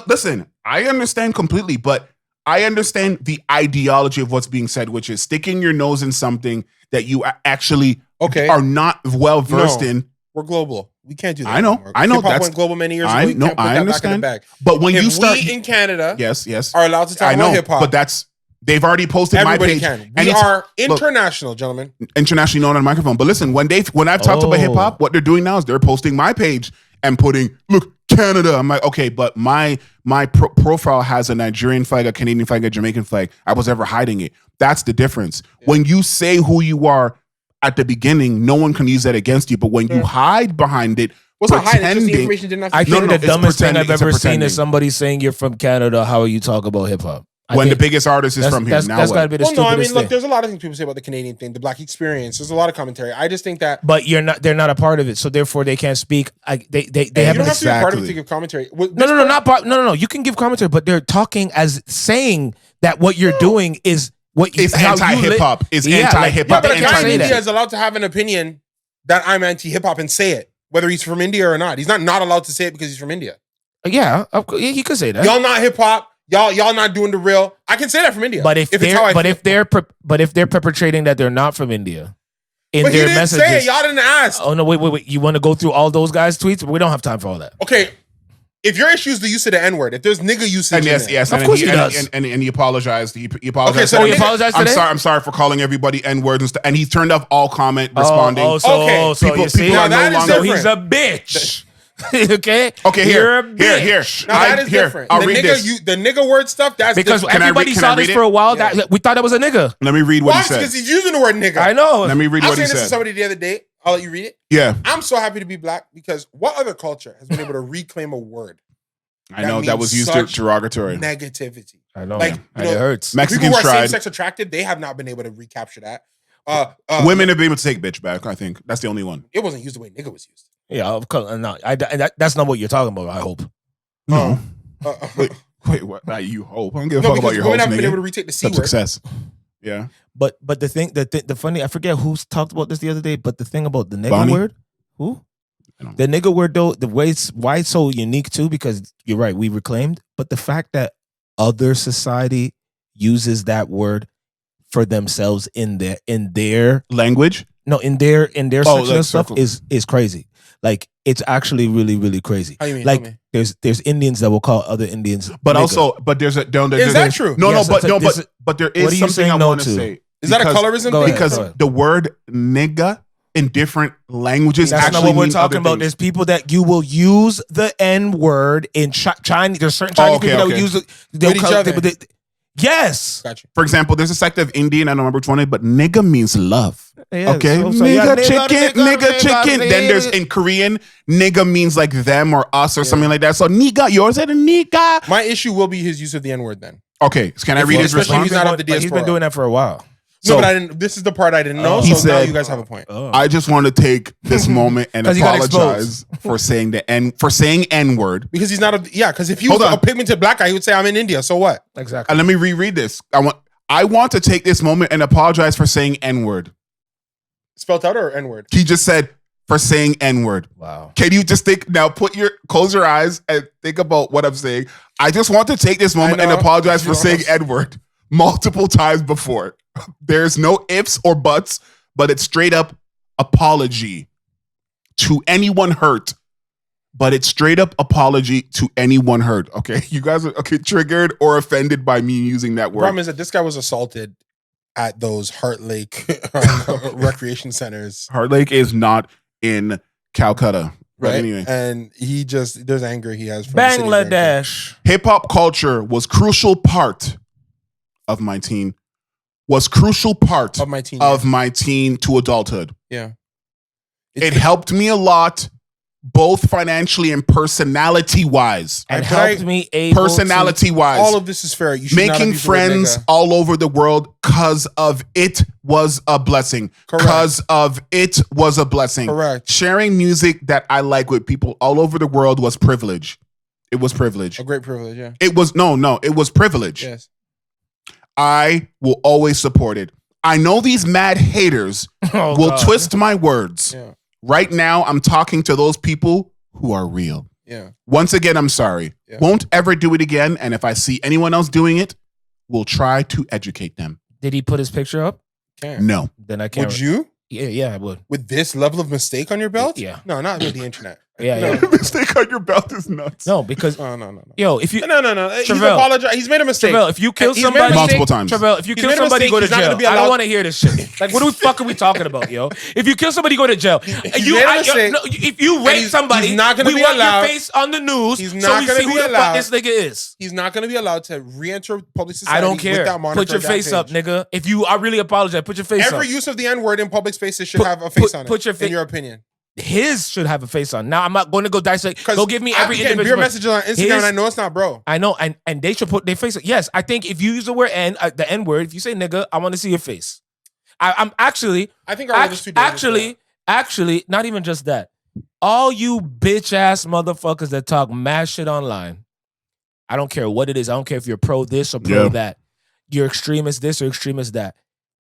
Listen, I understand completely, but I understand the ideology of what's being said, which is sticking your nose in something that you actually are not well versed in. We're global. We can't do that. I know. Anymore. I know. Hip-hop went global many years ago. No, I understand. But when if you start, we in Canada, yes, are allowed to talk about hip hop, but they've already posted everybody my page. Can. We are international, gentlemen. Internationally known on the microphone. But listen, when I've talked about hip hop, what they're doing now is they're posting my page and putting, look, Canada. I'm like, okay, but my profile has a Nigerian flag, a Canadian flag, a Jamaican flag. I was ever hiding it. That's the difference. Yeah. When you say who you are at the beginning, no one can use that against you. But when you hide behind it, pretending, I think the dumbest thing I've ever seen is somebody saying you're from Canada. How are you talk about hip hop? When the biggest artist is from here. That's got to be the stupidest thing. Look, there's a lot of things people say about the Canadian thing, the Black experience. There's a lot of commentary. I just think that, but they're not a part of it, so therefore they can't speak. They haven't. You don't have to be a part of it to give commentary. No. You can give commentary, but they're talking as saying that what you're doing is. It's anti-hip hop. It's anti-hip hop. But a guy in India is allowed to have an opinion that I'm anti-hip hop and say it, whether he's from India or not. He's not allowed to say it because he's from India. Yeah, he could say that. Y'all not hip hop. Y'all not doing the real. I can say that from India. But if they're perpetrating that they're not from India in their messages, say it. Y'all didn't ask. Oh no, wait. You want to go through all those guys' tweets? We don't have time for all that. Okay. If your issue is the use of the N-word, if there's nigga usage, yes, of course he does, and he apologized. He apologized. Okay, so he apologized today? I'm sorry for calling everybody N-words and stuff. And he turned off all comment responding. So people are no longer. So he's a bitch. Okay. You're a bitch. Here. Now that is different. I'll read this. The nigga word stuff. That's because different. everybody saw this for a while. Yeah. That we thought that was a nigga. Let me read what he said. Because he's using the word nigga. I know. Let me read what he said. I was saying this to somebody the other day. I'll let you read it. Yeah. I'm so happy to be black because what other culture has been able to reclaim a word? I know that was used derogatory. Negativity. I know. Like, it hurts. Mexicans people who are tried. same-sex attracted, they have not been able to recapture that. Women have been able to take bitch back. I think that's the only one. It wasn't used the way nigga was used. Yeah, of course. No, that's not what you're talking about. I hope. No. Wait. What? You hope? I don't give a fuck about your hopes. Women haven't been able to retake the C word. Success. Yeah. But the thing, the funny, I forget who talked about this the other day. But the thing about the nigga word, who? The nigga word though, the way why it's so unique too, because you're right, we reclaimed, but the fact that other society uses that word for themselves in their language, in their section of stuff is crazy. Like it's actually really, really crazy. How you mean? Like there's Indians that will call other Indians, but nigga. Also, but there's a is that true? But there is something I want to say. Is that a colorism thing? Because the word nigga in different languages. That's not what we're talking about. There's people that you will use the N word in Chinese. There's certain Chinese people that will use it. They'll each other. Yes. Gotcha. For example, there's a sect of Indian, I don't remember which one, but nigga means love. Yeah, okay? Nigga chicken. Then there's in Korean, nigga means like them or us or something like that. So nigga, yours is a nigga. My issue will be his use of the N-word then. Okay. Can I read his response? He's not of the diaspora. He's been doing that for a while. No, but I didn't. This is the part I didn't know. He so now said, you guys have a point. I just want to take this moment and apologize for saying N-word because he's not because if he was a pigmented black guy, he would say I'm in India. So what? Exactly. And let me reread this. I want to take this moment and apologize for saying N-word. Spelled out or N-word? He just said for saying N-word. Wow. Can you just think now? Close your eyes and think about what I'm saying. I just want to take this moment and apologize for saying N-word multiple times before. There's no ifs or buts, but it's straight up apology to anyone hurt. But it's straight up apology to anyone hurt. Okay, you guys are triggered or offended by me using that word. Problem is that this guy was assaulted at those Heart Lake recreation centers. Heart Lake is not in Calcutta, right? Anyway, and there's anger he has from Bangladesh. Hip hop culture was crucial part of my teen. Was crucial part of my teen my teen to adulthood. Yeah, it helped me a lot. Both financially and personality-wise. And helped me able personality-wise. All of this is fair. You should making friends all over the world because of it was a blessing. Because of it was a blessing. Correct. Sharing music that I like with people all over the world was privilege. It was privilege. A great privilege, yeah. It was, it was privilege. Yes. I will always support it. I know these mad haters will twist my words. Yeah. Right now, I'm talking to those people who are real. Yeah. Once again, I'm sorry. Yeah. Won't ever do it again. And if I see anyone else doing it, we'll try to educate them. Did he put his picture up? Can't. No. Then I can't. Would you? Yeah, I would. With this level of mistake on your belt? Yeah. No, not with the internet. Yeah. Mistake on your belt is nuts. No, because no. Yo, if you no. He's apologized. He's made a mistake. Trivelle, if you kill somebody multiple times. Trivelle, if you kill somebody, go to jail. I don't want to hear this shit. Like, what the fuck are we talking about, yo? If you kill somebody, go to jail. If you rape somebody, we want your face on the news so we see who the fuck this nigga is. He's not going to be allowed to re-enter public society. I don't care. Put your face up, nigga. If you, I really apologize. Put your face up. Every use of the N-word in public spaces should have a face on it. Put your face. In your opinion. His should have a face on. Now I'm not going to go dissect. Go give me every individual. Your messages on Instagram, and I know it's not, bro. I know, and they should put their face. Yes, I think if you use the word the N word, if you say nigga, I want to see your face. I'm actually. I think our too dangerous. Actually, not even just that. All you bitch ass motherfuckers that talk mad shit online. I don't care what it is. I don't care if you're pro this or pro that. You're extremist this or extremist that.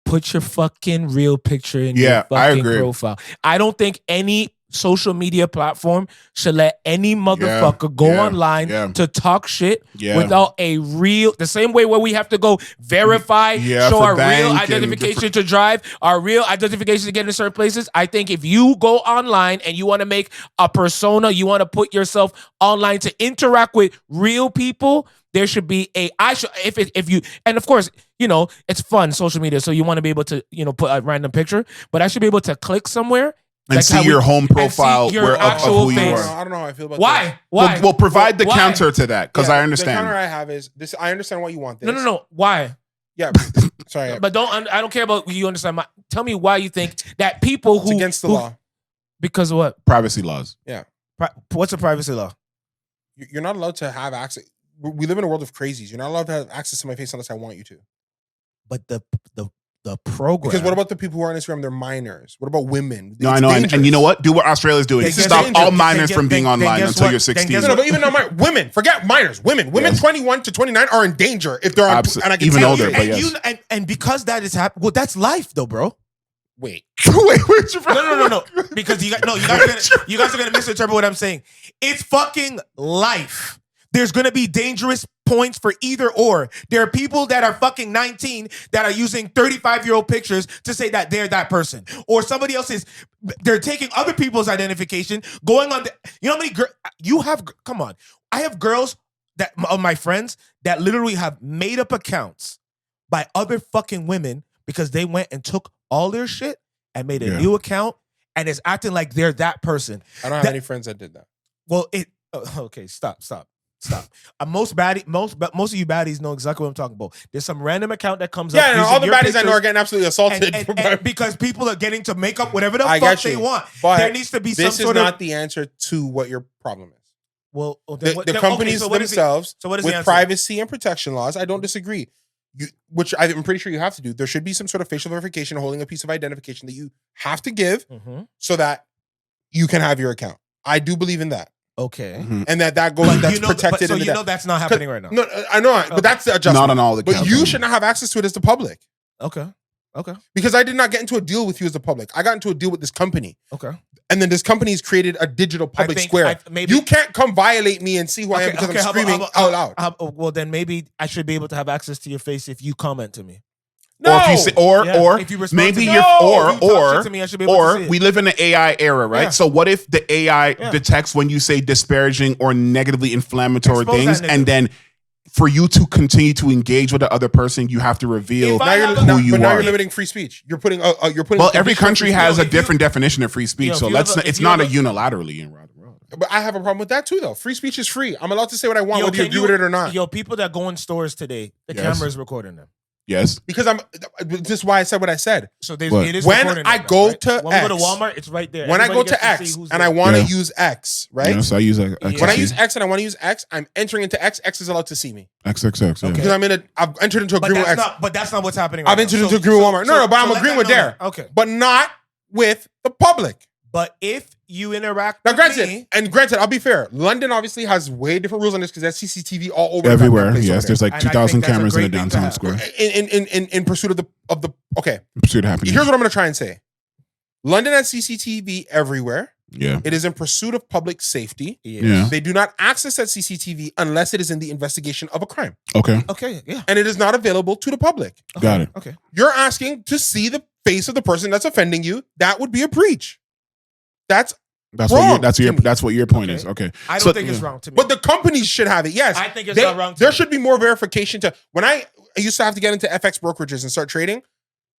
Put your fucking real picture in your fucking profile. I don't think any social media platform should let any motherfucker go online to talk shit without a real, the same way where we have to go verify, show our real identification to drive, our real identification to get into certain places. I think if you go online and you want to make a persona, you want to put yourself online to interact with real people, there should be if you, and of course, it's fun, social media, so you want to be able to, put a random picture, but I should be able to click somewhere and see your home profile of who you are. I don't know how I feel about Why? We'll provide the counter to that, because I understand. The counter I have is this. I understand why you want this. No. Why? Yeah. Sorry. But I don't care about you understand. Tell me why you think that people who... It's against the law. Because of what? Privacy laws. Yeah. What's a privacy law? You're not allowed to have access. We live in a world of crazies. You're not allowed to have access to my face unless I want you to. But the program. Because what about the people who are on Instagram? They're minors. What about women? No, I know. And you know what? Do what Australia's doing. Stop all minors from being online until you're 16. No, but even not women. Forget minors. Women 21 to 29 are in danger if they're on. And I can even tell older. you. But yes. And because that is happening, well, that's life, though, bro. Wait. No. Because you guys are gonna misinterpret what I'm saying. It's fucking life. There's gonna be dangerous points for either or. There are people that are fucking 19 that are using 35-year-old pictures to say that they're that person. Or somebody else is, they're taking other people's identification, going on you know how many girls you have? Come on. I have girls of my friends that literally have made up accounts by other fucking women because they went and took all their shit and made a new account and is acting like they're that person. I don't have any friends that did that. Well, okay, stop. Most of you baddies know exactly what I'm talking about. There's some random account that comes up. Yeah, all the baddies I know are getting absolutely assaulted. And because people are getting to make up whatever the fuck they want. But there needs to be some sort of... This is not the answer to what your problem is. Well, the companies themselves, with privacy and protection laws, I don't disagree. Which I'm pretty sure you have to do. There should be some sort of facial verification holding a piece of identification that you have to give so that you can have your account. I do believe in that. Okay. And that's protected. So you know that's not happening right now. No, I know, but that's the adjustment. Not on all the But you should not have access to it as the public. Okay. Okay. Because I did not get into a deal with you as the public. I got into a deal with this company. Okay. And then this company's created a digital public square. You can't come violate me and see who I am because I'm screaming out loud. Well, then maybe I should be able to have access to your face if you comment to me. No. Or if you say, or if you maybe to you're or we live in an AI era, right? Yeah. So what if the AI detects when you say disparaging or negatively inflammatory things, and then for you to continue to engage with the other person, you have to reveal who you are. Now you're limiting free speech. You're putting. Well, every country has a different definition of free speech, so it's not a unilaterally in. But I have a problem with that too, though. Free speech is free. I'm allowed to say what I want, whether you agree with it or not. People that go in stores today, the camera is recording them. Yes, because this is why I said what I said. So it is when I go right? to when X, we go to Walmart, it's right there. When I go to X and I want to use X, right? Yes, I use X. When I use X and I want to use X, I'm entering into X. X is allowed to see me. XXX. Yeah. Because I've entered into agreement with X. But that's not what's happening. I've entered into agreement with Walmart. No, but I'm agreeing with Dare. Okay, but not with the public. But if you interact now, granted, I'll be fair. London obviously has way different rules on this because there's CCTV all over everywhere. Yes, there's like 2,000 cameras in the downtown square. In pursuit of the okay. In pursuit of happening. Here's what I'm going to try and say. London has CCTV everywhere. Yeah. It is in pursuit of public safety. Yeah. They do not access that CCTV unless it is in the investigation of a crime. Okay. Okay. Yeah. And it is not available to the public. Okay. Got it. Okay. You're asking to see the face of the person that's offending you. That would be a breach. That's wrong. That's what your point is. Okay. I don't think it's wrong to me. But the companies should have it. Yes. I think it's not wrong to There should be more verification to when I used to have to get into FX brokerages and start trading.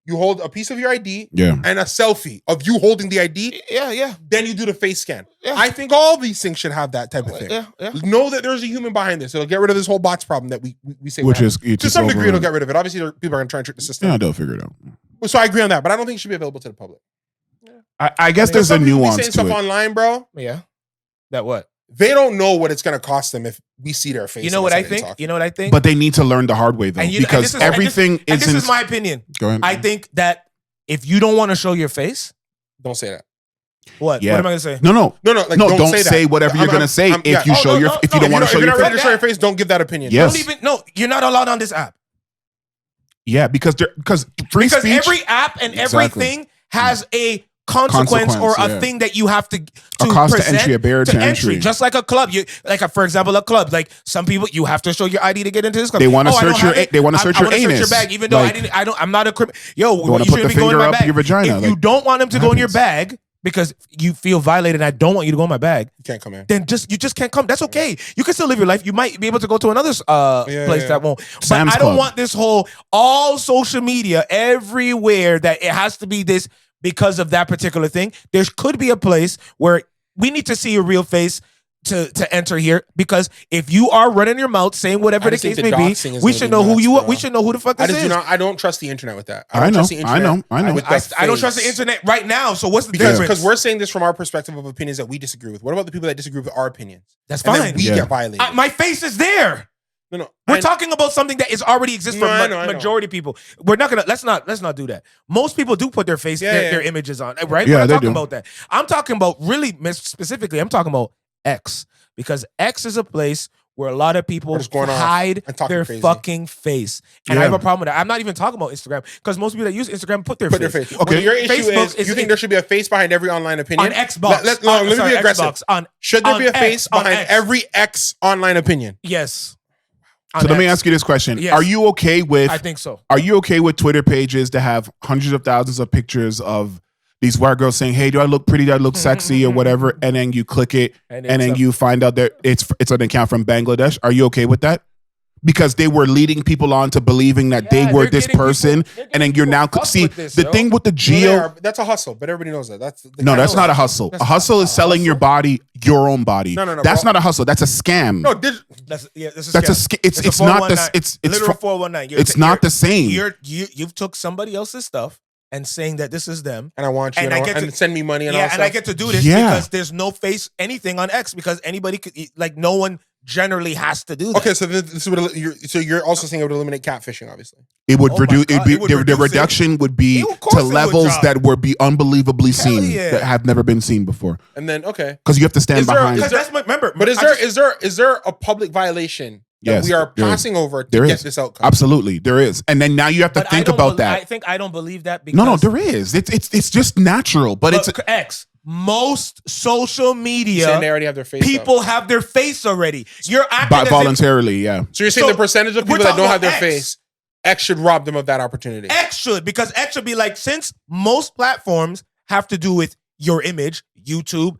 You hold a piece of your ID and a selfie of you holding the ID. Yeah. Then you do the face scan. Yeah. I think all these things should have that type of thing. Yeah. Know that there's a human behind this. It'll get rid of this whole bots problem that we say. Which is to some degree, it'll get rid of it. Obviously, people are going to try and trick the system. Yeah, they'll figure it out. So I agree on that, but I don't think it should be available to the public. I guess there's a nuance to stuff it. Online, bro. Yeah. That what? They don't know what it's going to cost them if we see their face. You know what I think? But they need to learn the hard way, though, because everything is. This is my opinion. Go ahead. I think that if you don't want to show your face, don't say that. What? Yeah. What am I going to say? No. Like, don't say whatever you're going to say if you show your. If you don't want to show your face, if you're not ready to show your face, don't give that opinion. Yes. You're not allowed on this app. Yeah, because free speech. Because every app and everything has a consequence or a thing that you have to a cost to entry, a barrier to entry. Just like a club, for example, a club. Like some people, you have to show your ID to get into this club. They want to search your. They want to search your anus. Your bag, even though I'm not a criminal. Yo, you want to put the finger up your vagina. If you don't want them to go in your bag because you feel violated, and I don't want you to go in my bag. You can't come in. Then you just can't come. That's okay. You can still live your life. You might be able to go to another place that won't. But I don't want this whole all social media everywhere that it has to be this. Because of that particular thing, there could be a place where we need to see your real face to enter here. Because if you are running your mouth saying whatever the case may be, we should know who you are. We should know who the fuck this is. I don't trust the internet with that. I know. I don't trust the internet right now. So what's the difference? Because we're saying this from our perspective of opinions that we disagree with. What about the people that disagree with our opinions? That's fine. And then we get violated. My face is there. No. We're talking about something that is already exists for majority of people. We're not gonna let's not do that. Most people do put their face, their images on, right? Yeah, we're not they talking do. about that. I'm talking about really specifically. I'm talking about X because X is a place where a lot of people hide their fucking face, and I have a problem with that. I'm not even talking about Instagram because most people that use Instagram put their face. Okay, your issue is you think there should be a face behind every online opinion on Xbox. Let me be aggressive. Should there be a face behind every X online opinion? Yes. So let me ask you this question. Yes. Are you okay with I think so. Are you okay with Twitter pages that have hundreds of thousands of pictures of these white girls saying, "Hey, do I look pretty? Do I look sexy or whatever?" And then you click it and then you find out that it's an account from Bangladesh. Are you okay with that? Because they were leading people on to believing that they were this person, and then you're now the thing with the geo. That's a hustle, but everybody knows that. That's not a hustle. A hustle is selling your body, your own body. No, that's not a hustle. That's a scam. No, that's a scam. It's not the. It's literal 419. It's not the same. You've took somebody else's stuff and saying that this is them, and I want you, and send me money, and all and I get to do this because there's no face anything on X because anybody could no one generally has to do that. Okay, so this would you're also saying it would eliminate catfishing, obviously. It would reduce. The reduction would be to levels that would be unbelievably seen that have never been seen before. And then because you have to stand behind. Remember, but is there a public violation that we are passing over to get this outcome. Absolutely, there is. And then now you have to think about that. I don't believe that because no, there is. It's just natural, but it's most social media. They already have their face. People have their face already. You're acting voluntarily, yeah. So you're saying the percentage of people that don't have their face, X should rob them of that opportunity. X should, because X should be like, since most platforms have to do with your image, YouTube,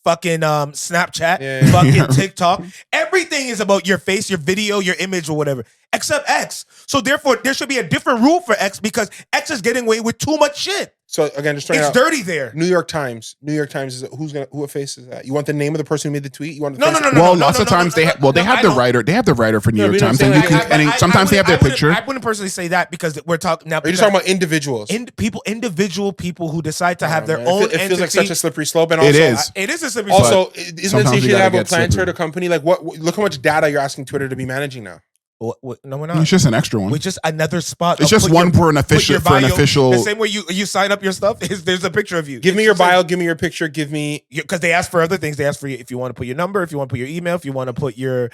fucking Snapchat, fucking TikTok. Everything is about your face, your video, your image, or whatever, except X. So therefore, there should be a different rule for X because X is getting away with too much shit. So again, just it's dirty there. New York Times is who face is that? You want the name of the person who made the tweet? You want no. Well, lots of times they have the writer. They have the writer for New York Times, and sometimes they have their picture. I wouldn't personally say that because we're talking now. Are you just talking about individuals? Individual people who decide to have their own. It feels like such a slippery slope, and also it is a slippery slope. Also, isn't it issue to have a Planter company? Like, what? Look how much data you're asking Twitter to be managing now. No, we're not. It's just an extra one. We're just another spot. It's just one for an official. The same way you sign up your stuff is there's a picture of you. Give me your bio. Give me your picture. Give me because they ask for other things. They ask for you if you want to put your number, if you want to put your email, if you want to put your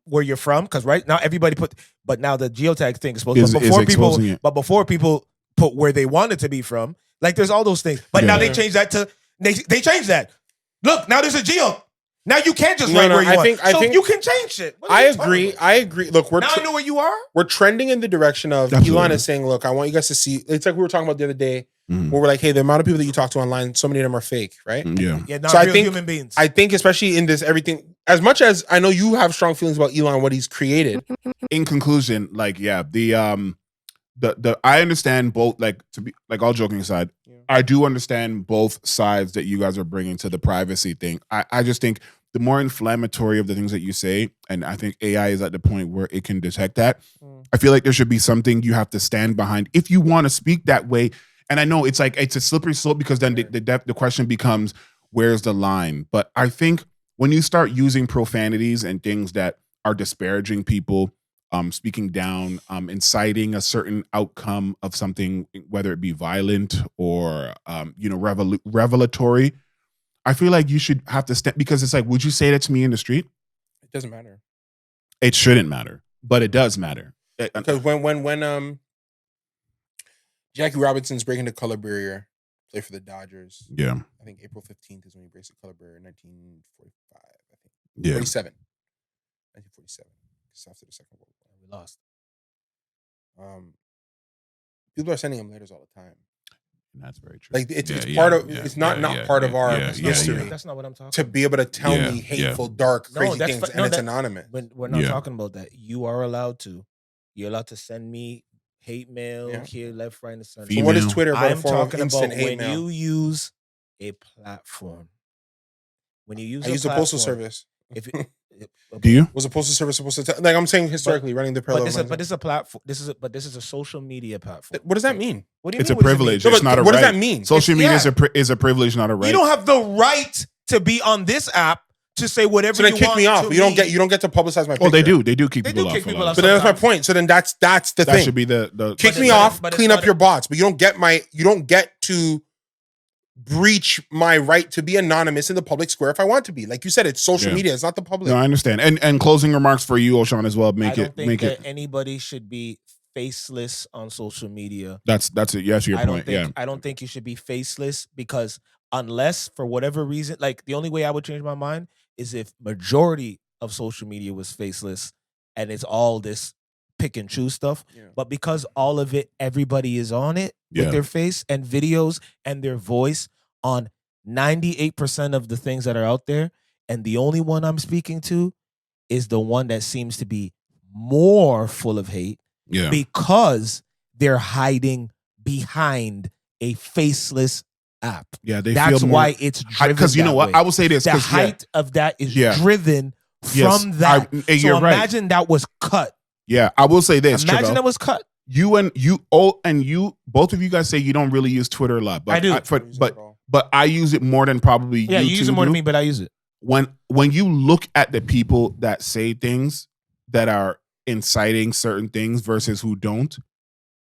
where you're from. Because right now everybody but now the geotag thing is supposed. But before people put where they wanted to be from, like there's all those things. But now they changed that to they changed that. Look, now there's a geo. Now you can't just write where you want. I think you can change it. I agree. Look, now I know where you are. We're trending in the direction of Elon is saying, look, I want you guys to see. It's like we were talking about the other day, where we're like, hey, the amount of people that you talk to online, so many of them are fake, right? Yeah, not real human beings. I think especially in this everything, as much as I know you have strong feelings about Elon, what he's created. In conclusion, like, yeah, the I understand both, like, to be like, all joking aside, I do understand both sides that you guys are bringing to the privacy thing. I just think the more inflammatory of the things that you say, and I think AI is at the point where it can detect that, I feel like there should be something you have to stand behind if you want to speak that way. And I know it's like, it's a slippery slope because then the question becomes, where's the line? But I think when you start using profanities and things that are disparaging people, speaking down, inciting a certain outcome of something, whether it be violent or revelatory, I feel like you should have to step, because it's like, would you say that to me in the street? It doesn't matter. It shouldn't matter, but it does matter. Because when Jackie Robinson's breaking the color barrier, play for the Dodgers. Yeah, I think April 15th is when he breaks the color barrier in 1945. I think 1947. Just after the Second World War, we lost. People are sending him letters all the time. And that's very true. Like it's part of it's not part of our history. That's not what I'm talking to be able to tell me hateful, dark, crazy things, and it's anonymous. We're not talking about that. You're allowed to send me hate mail here, left, right, and center. So what is Twitter? I'm talking about when you use a platform. When you use, I use the postal service. If do you? Was the postal service supposed to tell? Like I'm saying historically, running the parallel. But this is a platform. This is a social media platform. What does that mean? What do you it's mean? A privilege. It's not a right. What does that mean? Social media is a privilege, not a right. You don't have the right to be on this app to say whatever. So then kick me off. You don't get to publicize my picture. Oh, they do. They do kick people off. But that's my point. So then that's the thing. That should be the kick me off. Clean up your bots. But you don't get to breach my right to be anonymous in the public square if I want to be. Like you said, it's social media. It's not the public. No, I understand. And closing remarks for you, Oshan, as well. I don't think anybody should be faceless on social media. That's it. Yes, your point. I don't think you should be faceless because unless for whatever reason, like the only way I would change my mind is if majority of social media was faceless and it's all this pick and choose stuff. Yeah. But because all of it, everybody is on it with their face and videos and their voice on 98% of the things that are out there. And the only one I'm speaking to is the one that seems to be more full of hate because they're hiding behind a faceless app. Yeah, that's why it's driven. Because you know what? I will say this. The height of that is driven from that. So imagine that was cut. Yeah, I will say this. Imagine that was cut. Both of you guys say you don't really use Twitter a lot, but I do. But I use it more than probably you use it more than me, but I use it. When you look at the people that say things that are inciting certain things versus who don't,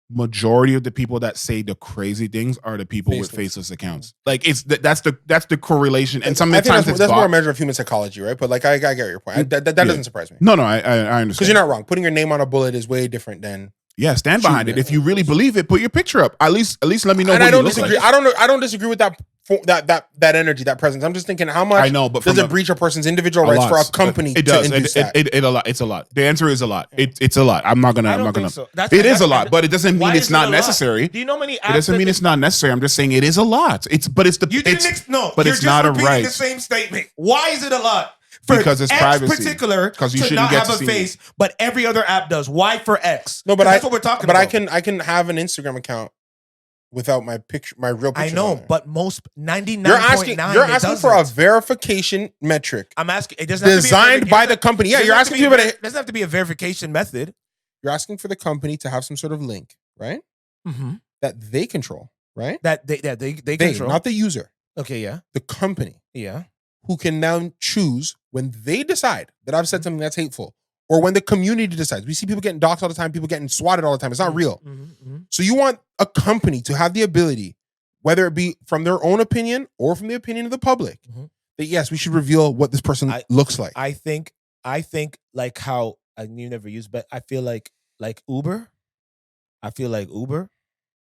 majority of the people that say the crazy things are the people with faceless accounts. Like that's the correlation. And I sometimes think that's more a measure of human psychology, right? But like I get your point. That doesn't surprise me. No, I understand. Because you're not wrong. Putting your name on a bullet is way different than stand behind it. If you really believe it, put your picture up. At least let me know. And what I don't you look disagree. like. I don't disagree with that energy, that presence. I'm just thinking, how much I know, but does it breach a person's individual rights for a company it does. to induce that? It a lot. It's a lot. The answer is a lot. It's a lot. I'm not gonna. So. It is a lot, but it doesn't mean it's not necessary. Do you know how many? It doesn't mean it's not necessary. I'm just saying it is a lot. It's but it's the you didn't but it's not a right. The same statement. Why is it a lot? Because it's X privacy. Particular, because you to shouldn't not get have to a see face, it. but every other app does. Why for X? No, but that's what we're talking about. But I can have an Instagram account without my picture, my real picture. I know, but most 99.9. You're asking for a verification metric. I'm asking. It doesn't have designed to be by the company. Yeah, you're asking people. It doesn't have to be a verification method. You're asking for the company to have some sort of link, right? Mm-hmm. That they control, right? That they control, not the user. Okay, yeah, the company. Yeah. Who can now choose when they decide that I've said something that's hateful, or when the community decides. We see people getting doxxed all the time, people getting swatted all the time. It's not real. Mm-hmm. So you want a company to have the ability, whether it be from their own opinion or from the opinion of the public, that yes, we should reveal what this person looks like. I think like how you never use, but I feel like Uber. I feel like Uber.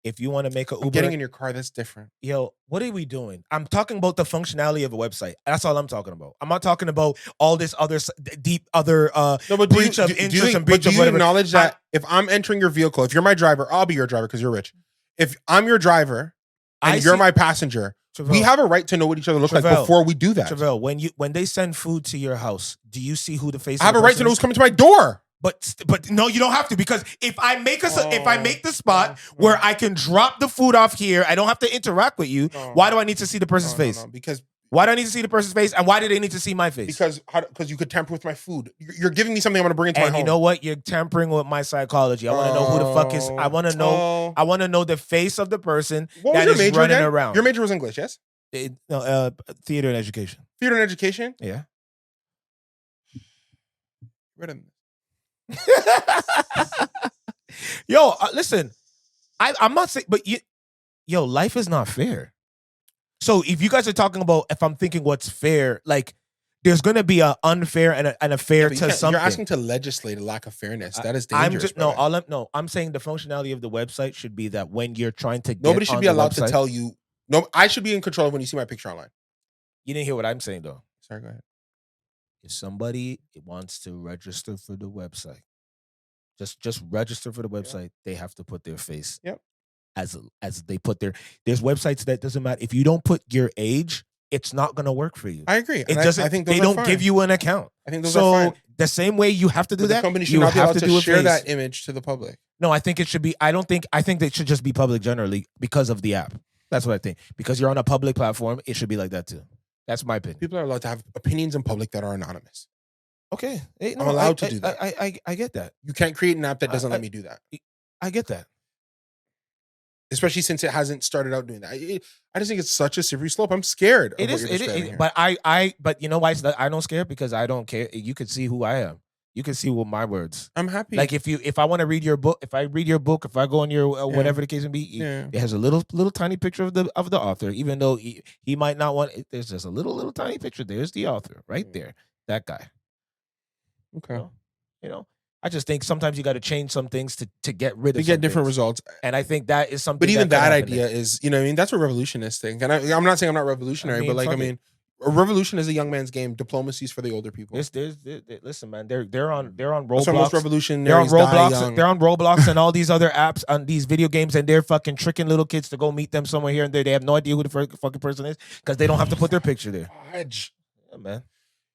If you want to make a Uber, getting in your car, that's different. Yo, what are we doing? I'm talking about the functionality of a website. That's all I'm talking about. I'm not talking about all this other deep breach of interest and breach of whatever. Do you acknowledge that if I'm entering your vehicle, if you're my driver, I'll be your driver because you're rich. If I'm your driver and you're my passenger, Trivelle, we have a right to know what each other looks like before we do that. Trivelle, when they send food to your house, do you see who the face? I have a right to know who's coming to my door. But no, you don't have to, because if I make the spot where I can drop the food off here, I don't have to interact with you. Why do I need to see the person's face? Because why do I need to see the person's face, and why do they need to see my face? Because you could tamper with my food. You're giving me something I'm going to bring into my home. And you know what? You're tampering with my psychology. I want to know who the fuck is. I want to know. I want to know the face of the person that is running around. Your major was English, yes? Theater and education. Theater and education? Yeah. Yo, listen, I'm not saying, but life is not fair. So if you guys are talking about, if I'm thinking what's fair, like there's going to be an unfair and a fair to something. You're asking to legislate a lack of fairness. That is dangerous. I'm saying the functionality of the website should be that when you're trying to get nobody should be allowed to tell you. No, I should be in control of when you see my picture online. You didn't hear what I'm saying though. Sorry, go ahead. If somebody wants to register for the website, just register for the website. They have to put their face. Yep. As they put there's websites that doesn't matter. If you don't put your age, it's not gonna work for you. I agree. It doesn't. I think they don't give you an account. I think those are fine. The same way you have to do that. The company should not be allowed to share that image to the public. No, I think it should be. I think they should just be public generally because of the app. That's what I think. Because you're on a public platform, it should be like that too. That's my opinion. People are allowed to have opinions in public that are anonymous. Okay. I'm allowed to do that. I get that. You can't create an app that doesn't let me do that. I get that. Especially since it hasn't started out doing that. I just think it's such a slippery slope. I'm scared. It is. But you know why I don't scare? Because I don't care. You could see who I am. You can see what my words. I'm happy. Like if I want to read your book, if I go on your whatever the case may be, it has a little tiny picture of the author, even though he might not want it. There's just a little tiny picture. There's the author right there. That guy. Okay. You know, I just think sometimes you got to change some things to get rid of. To get different results, and I think that is something. But even that idea is, you know, what I mean, that's what revolutionists think. And I'm not saying I'm not revolutionary, but like, I mean, a revolution is a young man's game. Diplomacy is for the older people. Listen, man, they're on Roblox. That's why most revolutionaries they're on Roblox. die young. They're on Roblox and all these other apps on these video games, and they're fucking tricking little kids to go meet them somewhere here and there. They have no idea who the fucking person is because they don't have to put their picture there. Yeah, man.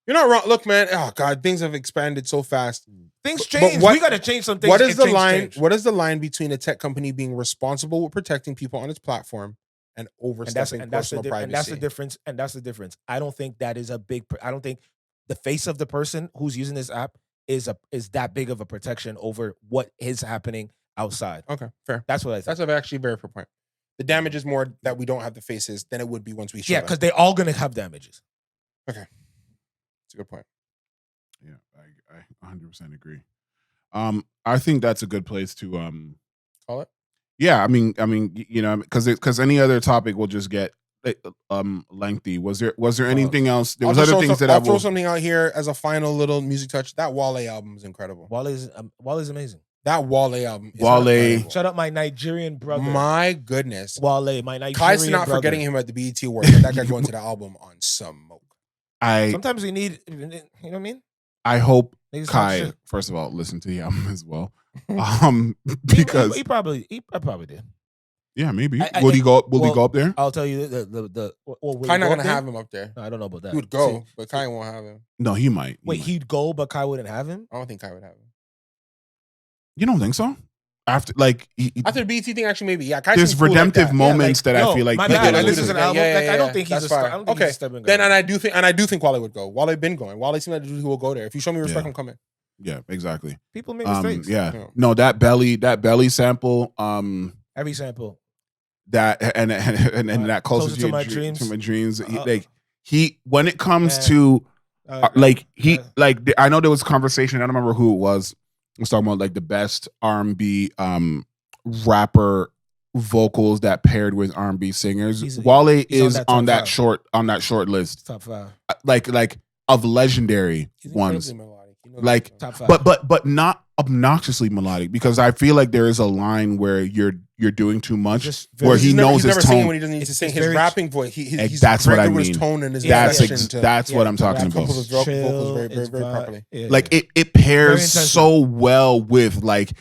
You're not wrong. Look, man. Oh God, things have expanded so fast. Things change. We got to change some things. What is the line? What is the line between a tech company being responsible with protecting people on its platform and overstepping personal privacy? And that's the difference. And that's the difference. I don't think that is a big. I don't think the face of the person who's using this app is that big of a protection over what is happening outside. Okay, fair. That's what I think. That's actually a very fair point. The damage is more that we don't have the faces than it would be once we show. Yeah, because they're all gonna have damages. Okay. That's a good point. Yeah, I 100% agree. I think that's a good place to call it. Yeah, I mean, you know, because any other topic will just get lengthy. Was there anything else? There was other things that I'll throw something out here as a final little music touch. That Wale album is incredible. Wale is amazing. That Wale album is Wale. incredible. Shout out my Nigerian brother. My goodness. Wale, my Nigerian Kai's not brother. forgetting him at the BET Awards. But that guy going to the album on smoke. Sometimes we need, you know what I mean? I hope Niggas talk Kai, shit. first of all, listen to the album as well. Because he probably did. yeah, maybe. Will he go up there? I'll tell you Kai not gonna have him up there. No, I don't know about that. He would go, but Kai won't have him. No, he might. He'd go, but Kai wouldn't have him? I don't think Kai would have him. You don't think so? After the BET thing, actually, maybe. Yeah, Kai there's seems cool redemptive like moments that I feel like my people bad. are This is an listening. album. I don't think he's fine. I don't think he's a stubborn guy. Then and I do think Wale would go. Wale been going. Wale seems like he will go there. If you show me respect, I'm coming. Yeah, exactly. People make mistakes. Yeah. No, that belly sample. Every sample. That and that closer to my dreams. To my dreams. He when it comes to I know there was a conversation. I don't remember who it was. I was talking about like the best R&B rapper vocals that paired with R&B singers. Wale is on that short list. Top 5. Like of legendary ones. Like top 5. But not obnoxiously melodic, because I feel like there is a line where you're doing too much, where he knows his tone. When he doesn't need to sing his rapping voice, he's that's what I with mean. His tone and his that's what I'm talking about. Vocals very properly. Yeah. Like it pairs so well with like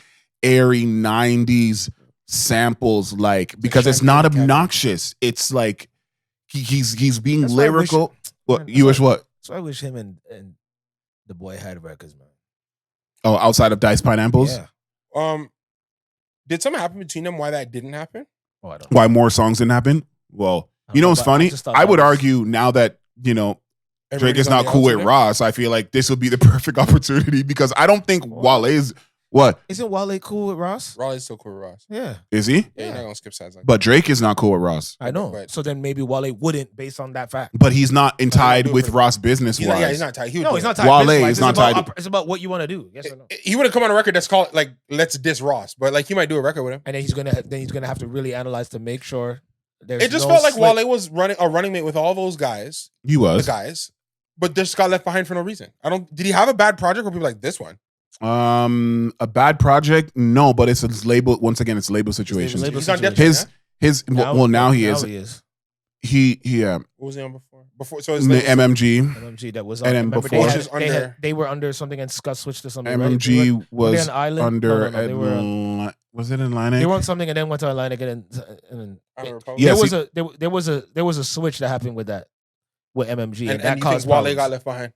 airy 90s samples, like because it's not obnoxious. It's like he's being lyrical. You wish what? So I wish him and the boy had records, man. Oh, outside of Dice Pineapples? Yeah. Did something happen between them? Why that didn't happen? Oh, I don't know. Why more songs didn't happen? Well, you know what's funny? I would argue now that, you know, Drake is not cool with Ross, I feel like this would be the perfect opportunity, because I don't think Wale is what? Isn't Wale cool with Ross? Wale is still cool with Ross. Yeah. Is he? Yeah, he's not gonna skip sides like But Drake is not cool with Ross. I know. So then maybe Wale wouldn't, based on that fact. But he's not tied with Ross business wise. Yeah, he's not tied. He's not tied. Wale is not tied. It's about what you want to do. Yes or no? He wouldn't come on a record that's called like "Let's Diss Ross," but like he might do a record with him. And then he's gonna have to really analyze to make sure. It just felt like Wale was running mate with all those guys. He was the guys, but just got left behind for no reason. Did he have a bad project where people like this one? A bad project? No, but it's a label. Once again, it's label situation. Now he is. He What was he on before? So his MMG. MMG that was and then before they were under something and Scott switched to something. MMG right? was under. Was it Atlantic? They were on something and then went to Atlantic and then there was a switch that happened with that with MMG and that you caused think Wale got left behind.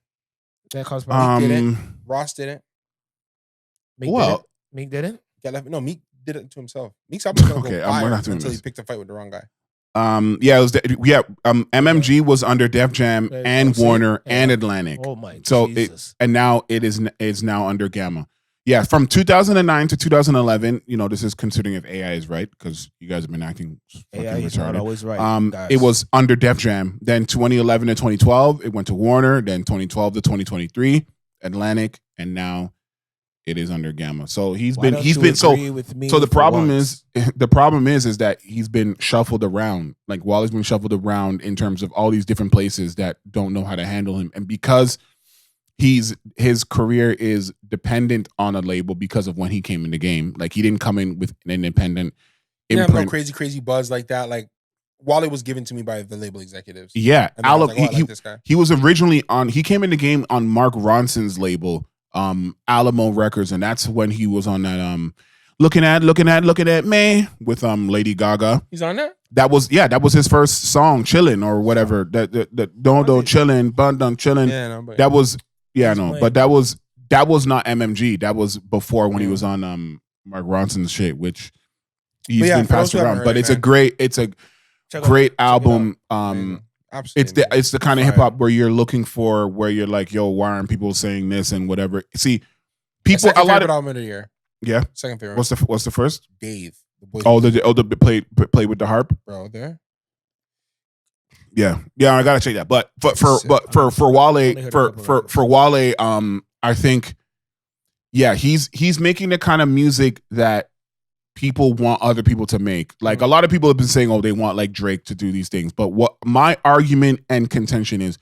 That caused problems. Meek didn't. Ross didn't. Meek didn't. No, Meek did it to himself. Meek's album was okay, go fire we're not doing until this. he picked a fight with the wrong guy. MMG was under Def Jam and Warner and Atlantic. Oh my Jesus. Now it is now under Gamma. Yeah, from 2009 to 2011, you know, this is considering if AI is right, because you guys have been acting fucking AI is retarded. not always right. It was under Def Jam. Then 2011 to 2012, it went to Warner. Then 2012 to 2023, Atlantic, and now it is under Gamma. So he's been so the problem is that he's been shuffled around. Like Wally's been shuffled around in terms of all these different places that don't know how to handle him, and because his career is dependent on a label because of when he came in the game. Like he didn't come in with an independent imprint. No crazy buzz like that. Like Wale was given to me by the label executives. Yeah, Alot. This guy. He was originally on. He came in the game on Mark Ronson's label, Alamo Records, and that's when he was on that looking at me with Lady Gaga. He's on that. That was his first song, Chillin' or whatever. That don't chillin', bun dun chillin'. Yeah, no, but that was. Yeah, no, but that was not MMG. That was before when he was on Mark Ronson's shit, which he's been passed around. But it's a great album. Absolutely, it's the kind of hip hop where you're looking for, where you're like, yo, why aren't people saying this and whatever? See, people a lot of album of the year. Yeah, second favorite. What's the first? Dave. The play with the harp, bro. There. Yeah, I gotta check that. But for Wale, I think, yeah, he's making the kind of music that people want other people to make. Like a lot of people have been saying, oh, they want like Drake to do these things. But what my argument and contention is,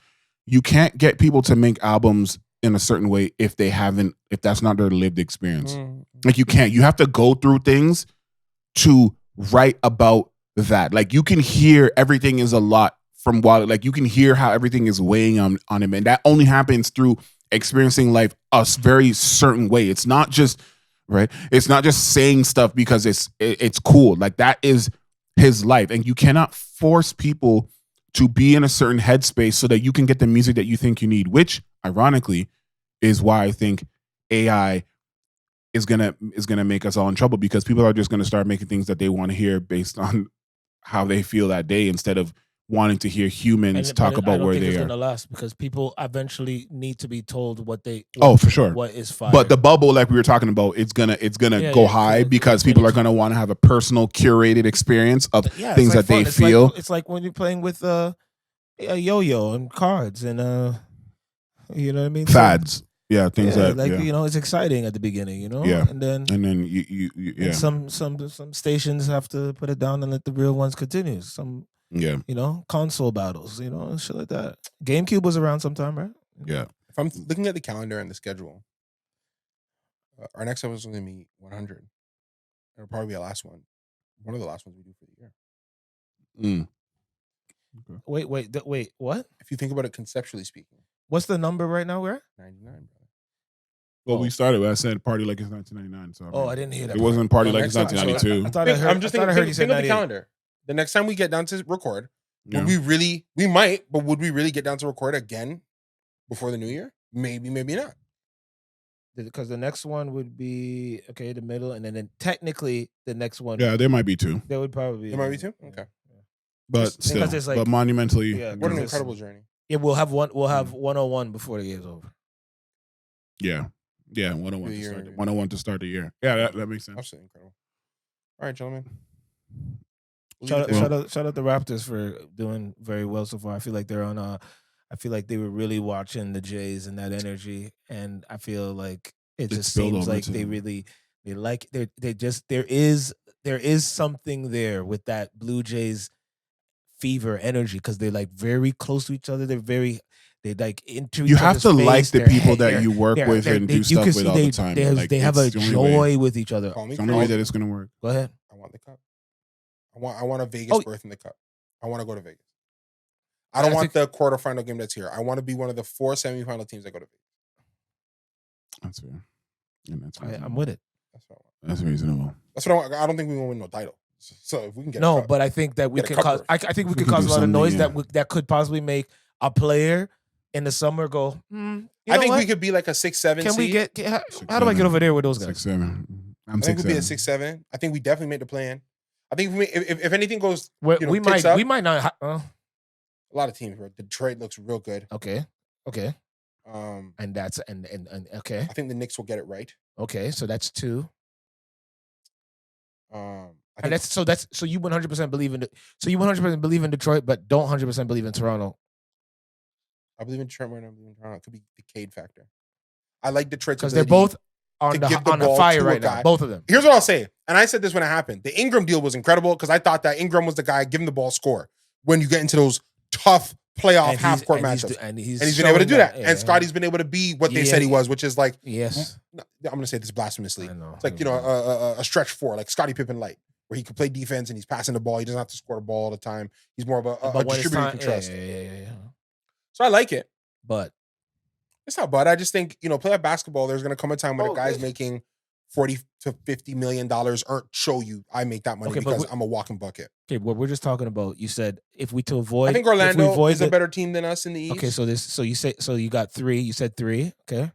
you can't get people to make albums in a certain way if that's not their lived experience. Like you can't. You have to go through things to write about that. Like you can hear everything is a lot from Wale. Like you can hear how everything is weighing on him, and that only happens through experiencing life a very certain way. It's not just right. It's not just saying stuff because it's cool. Like that is his life, and you cannot force people to be in a certain headspace so that you can get the music that you think you need. Which, ironically, is why I think AI is gonna make us all in trouble, because people are just gonna start making things that they want to hear based on how they feel that day, instead of wanting to hear humans talk about where they are. It's gonna last because people eventually need to be told what for sure, what is fire. But the bubble, like we were talking about, it's gonna go high because people are gonna want to have a personal curated experience of things that they feel. It's like when you're playing with a yo-yo and cards and you know what I mean, fads. Yeah, things that you know, it's exciting at the beginning, you know. Yeah, and then you and some stations have to put it down and let the real ones continue. You know, console battles, you know, and shit like that. GameCube was around sometime, right? Yeah. If I'm looking at the calendar and the schedule, our next episode is going to be 100. It'll probably be our last one. One of the last ones we do for the year. Okay. Wait, what? If you think about it conceptually speaking. What's the number right now? Where? 99, brother. Well, we started. I said party like it's 1999. So I didn't hear that. It wasn't party like it's 1992. I heard you say the calendar. The next time we get down to record, would we might, but would we really get down to record again before the new year? Maybe, maybe not. Because the next one would be the middle, and then technically the next one. Yeah, there might be two. There would probably be. There might be two. Okay, but still, but monumentally, what an incredible journey. Yeah, we'll have 101 before the year's over. Yeah, 101 to start. 101 to start the year. Yeah, that makes sense. Absolutely incredible. All right, gentlemen. Shout out the Raptors for doing very well so far. I feel like they're on I feel like they were really watching the Jays and that energy, and I feel like it just seems like there is something there with that Blue Jays fever energy, because they're like very close to each other. They like into you each have other's to face. like the people that you work with and do stuff with all the time. They have a joy with each other. It's the only way that it's gonna work. Go ahead. I want the cup. I want a Vegas berth in the cup. I want to go to Vegas. I don't want the quarterfinal game that's here. I want to be one of the 4 semifinal teams that go to Vegas. That's fair. And I'm with it. That's reasonable. That's what I want. I don't think we will win no title. So if we can get but I think that we can cause. I think we could cause a lot of noise that could possibly make a player in the summer go. I think we could be like a 6-7. Can we get? How do I get over there with those guys? 6-7. I think we'll be a 6-7. I think we definitely made the plan. I think if anything goes, we might not. A lot of teams, bro. Detroit looks real good. Okay. And that's and okay. I think the Knicks will get it right. Okay, so that's 2. So you 100% believe in you 100% believe in Detroit, but don't 100% believe in Toronto. I believe in Detroit more than I believe in Toronto. It could be the Cade factor. I like Detroit because they're both on the fire right now. Both of them. Here's what I'll say, and I said this when it happened. The Ingram deal was incredible because I thought that Ingram was the guy giving the ball score when you get into those tough playoff half court matchups, and he's been able to do that. And Scotty's been able to be what they said he was, which is like I'm going to say this blasphemously. It's like a stretch 4, like Scottie Pippen light, where he can play defense and he's passing the ball. He doesn't have to score the ball all the time. He's more of a distributor you can trust. So I like it, but it's not bad. I just think playoff basketball. There's going to come a time when a guy's making $40 to $50 million aren't show you I make that money because I'm a walking bucket. Okay, what we're just talking about. You said if we to avoid. I think Orlando is a better team than us in the East. Okay, so you got 3. You said 3. Okay,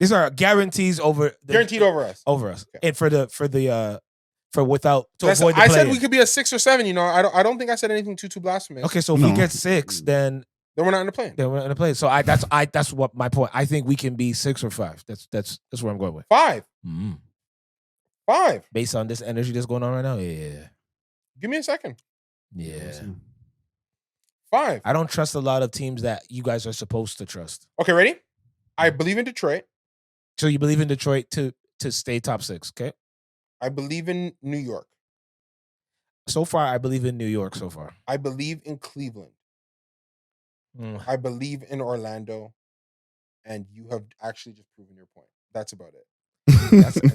these are guarantees guaranteed over us. Okay. And for without to avoid. I said we could be a 6 or 7. I don't think I said anything too blasphemous. Okay, so if we get 6, then we're not in the play. Then we're not in the play. So that's what my point. I think we can be 6 or 5. That's where I'm going with 5. 5. Based on this energy that's going on right now, yeah. Give me a second. Yeah. 5. I don't trust a lot of teams that you guys are supposed to trust. Okay, ready? I believe in Detroit. So you believe in Detroit to stay top 6, okay? I believe in New York. So far, I believe in New York so far. I believe in Cleveland. I believe in Orlando. And you have actually just proven your point. That's about it.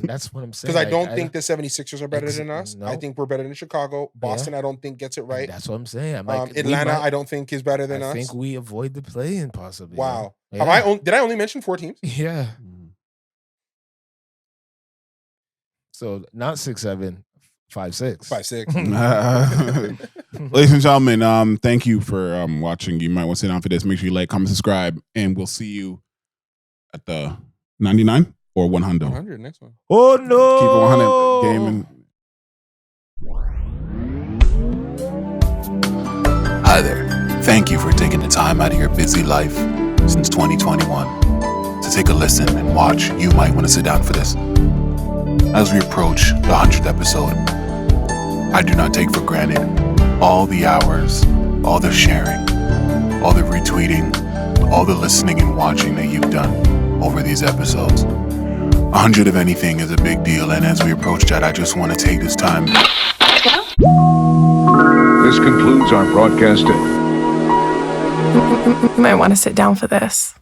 That's what I'm saying. Because I don't think the 76ers are better than us. No. I think we're better than Chicago. Boston, I don't think gets it right. And that's what I'm saying. I'm like, Atlanta, I don't think is better than us. I think we avoid the play-in possibly. Wow. Yeah. Did I only mention 4 teams? Yeah. So not 6-7, 5-6. 5-6. Ladies and gentlemen, thank you for watching. You might want to sit down for this. Make sure you like, comment, subscribe, and we'll see you at the 99 or 100. 100 next one. Oh no! Keep it 100 gaming. Hi there. Thank you for taking the time out of your busy life since 2021 to take a listen and watch. You might want to sit down for this. As we approach the 100th episode, I do not take for granted all the hours, all the sharing, all the retweeting, all the listening and watching that you've done over these episodes. 100 of anything is a big deal, and as we approach that, I just want to take this time. This concludes our broadcast. You might want to sit down for this.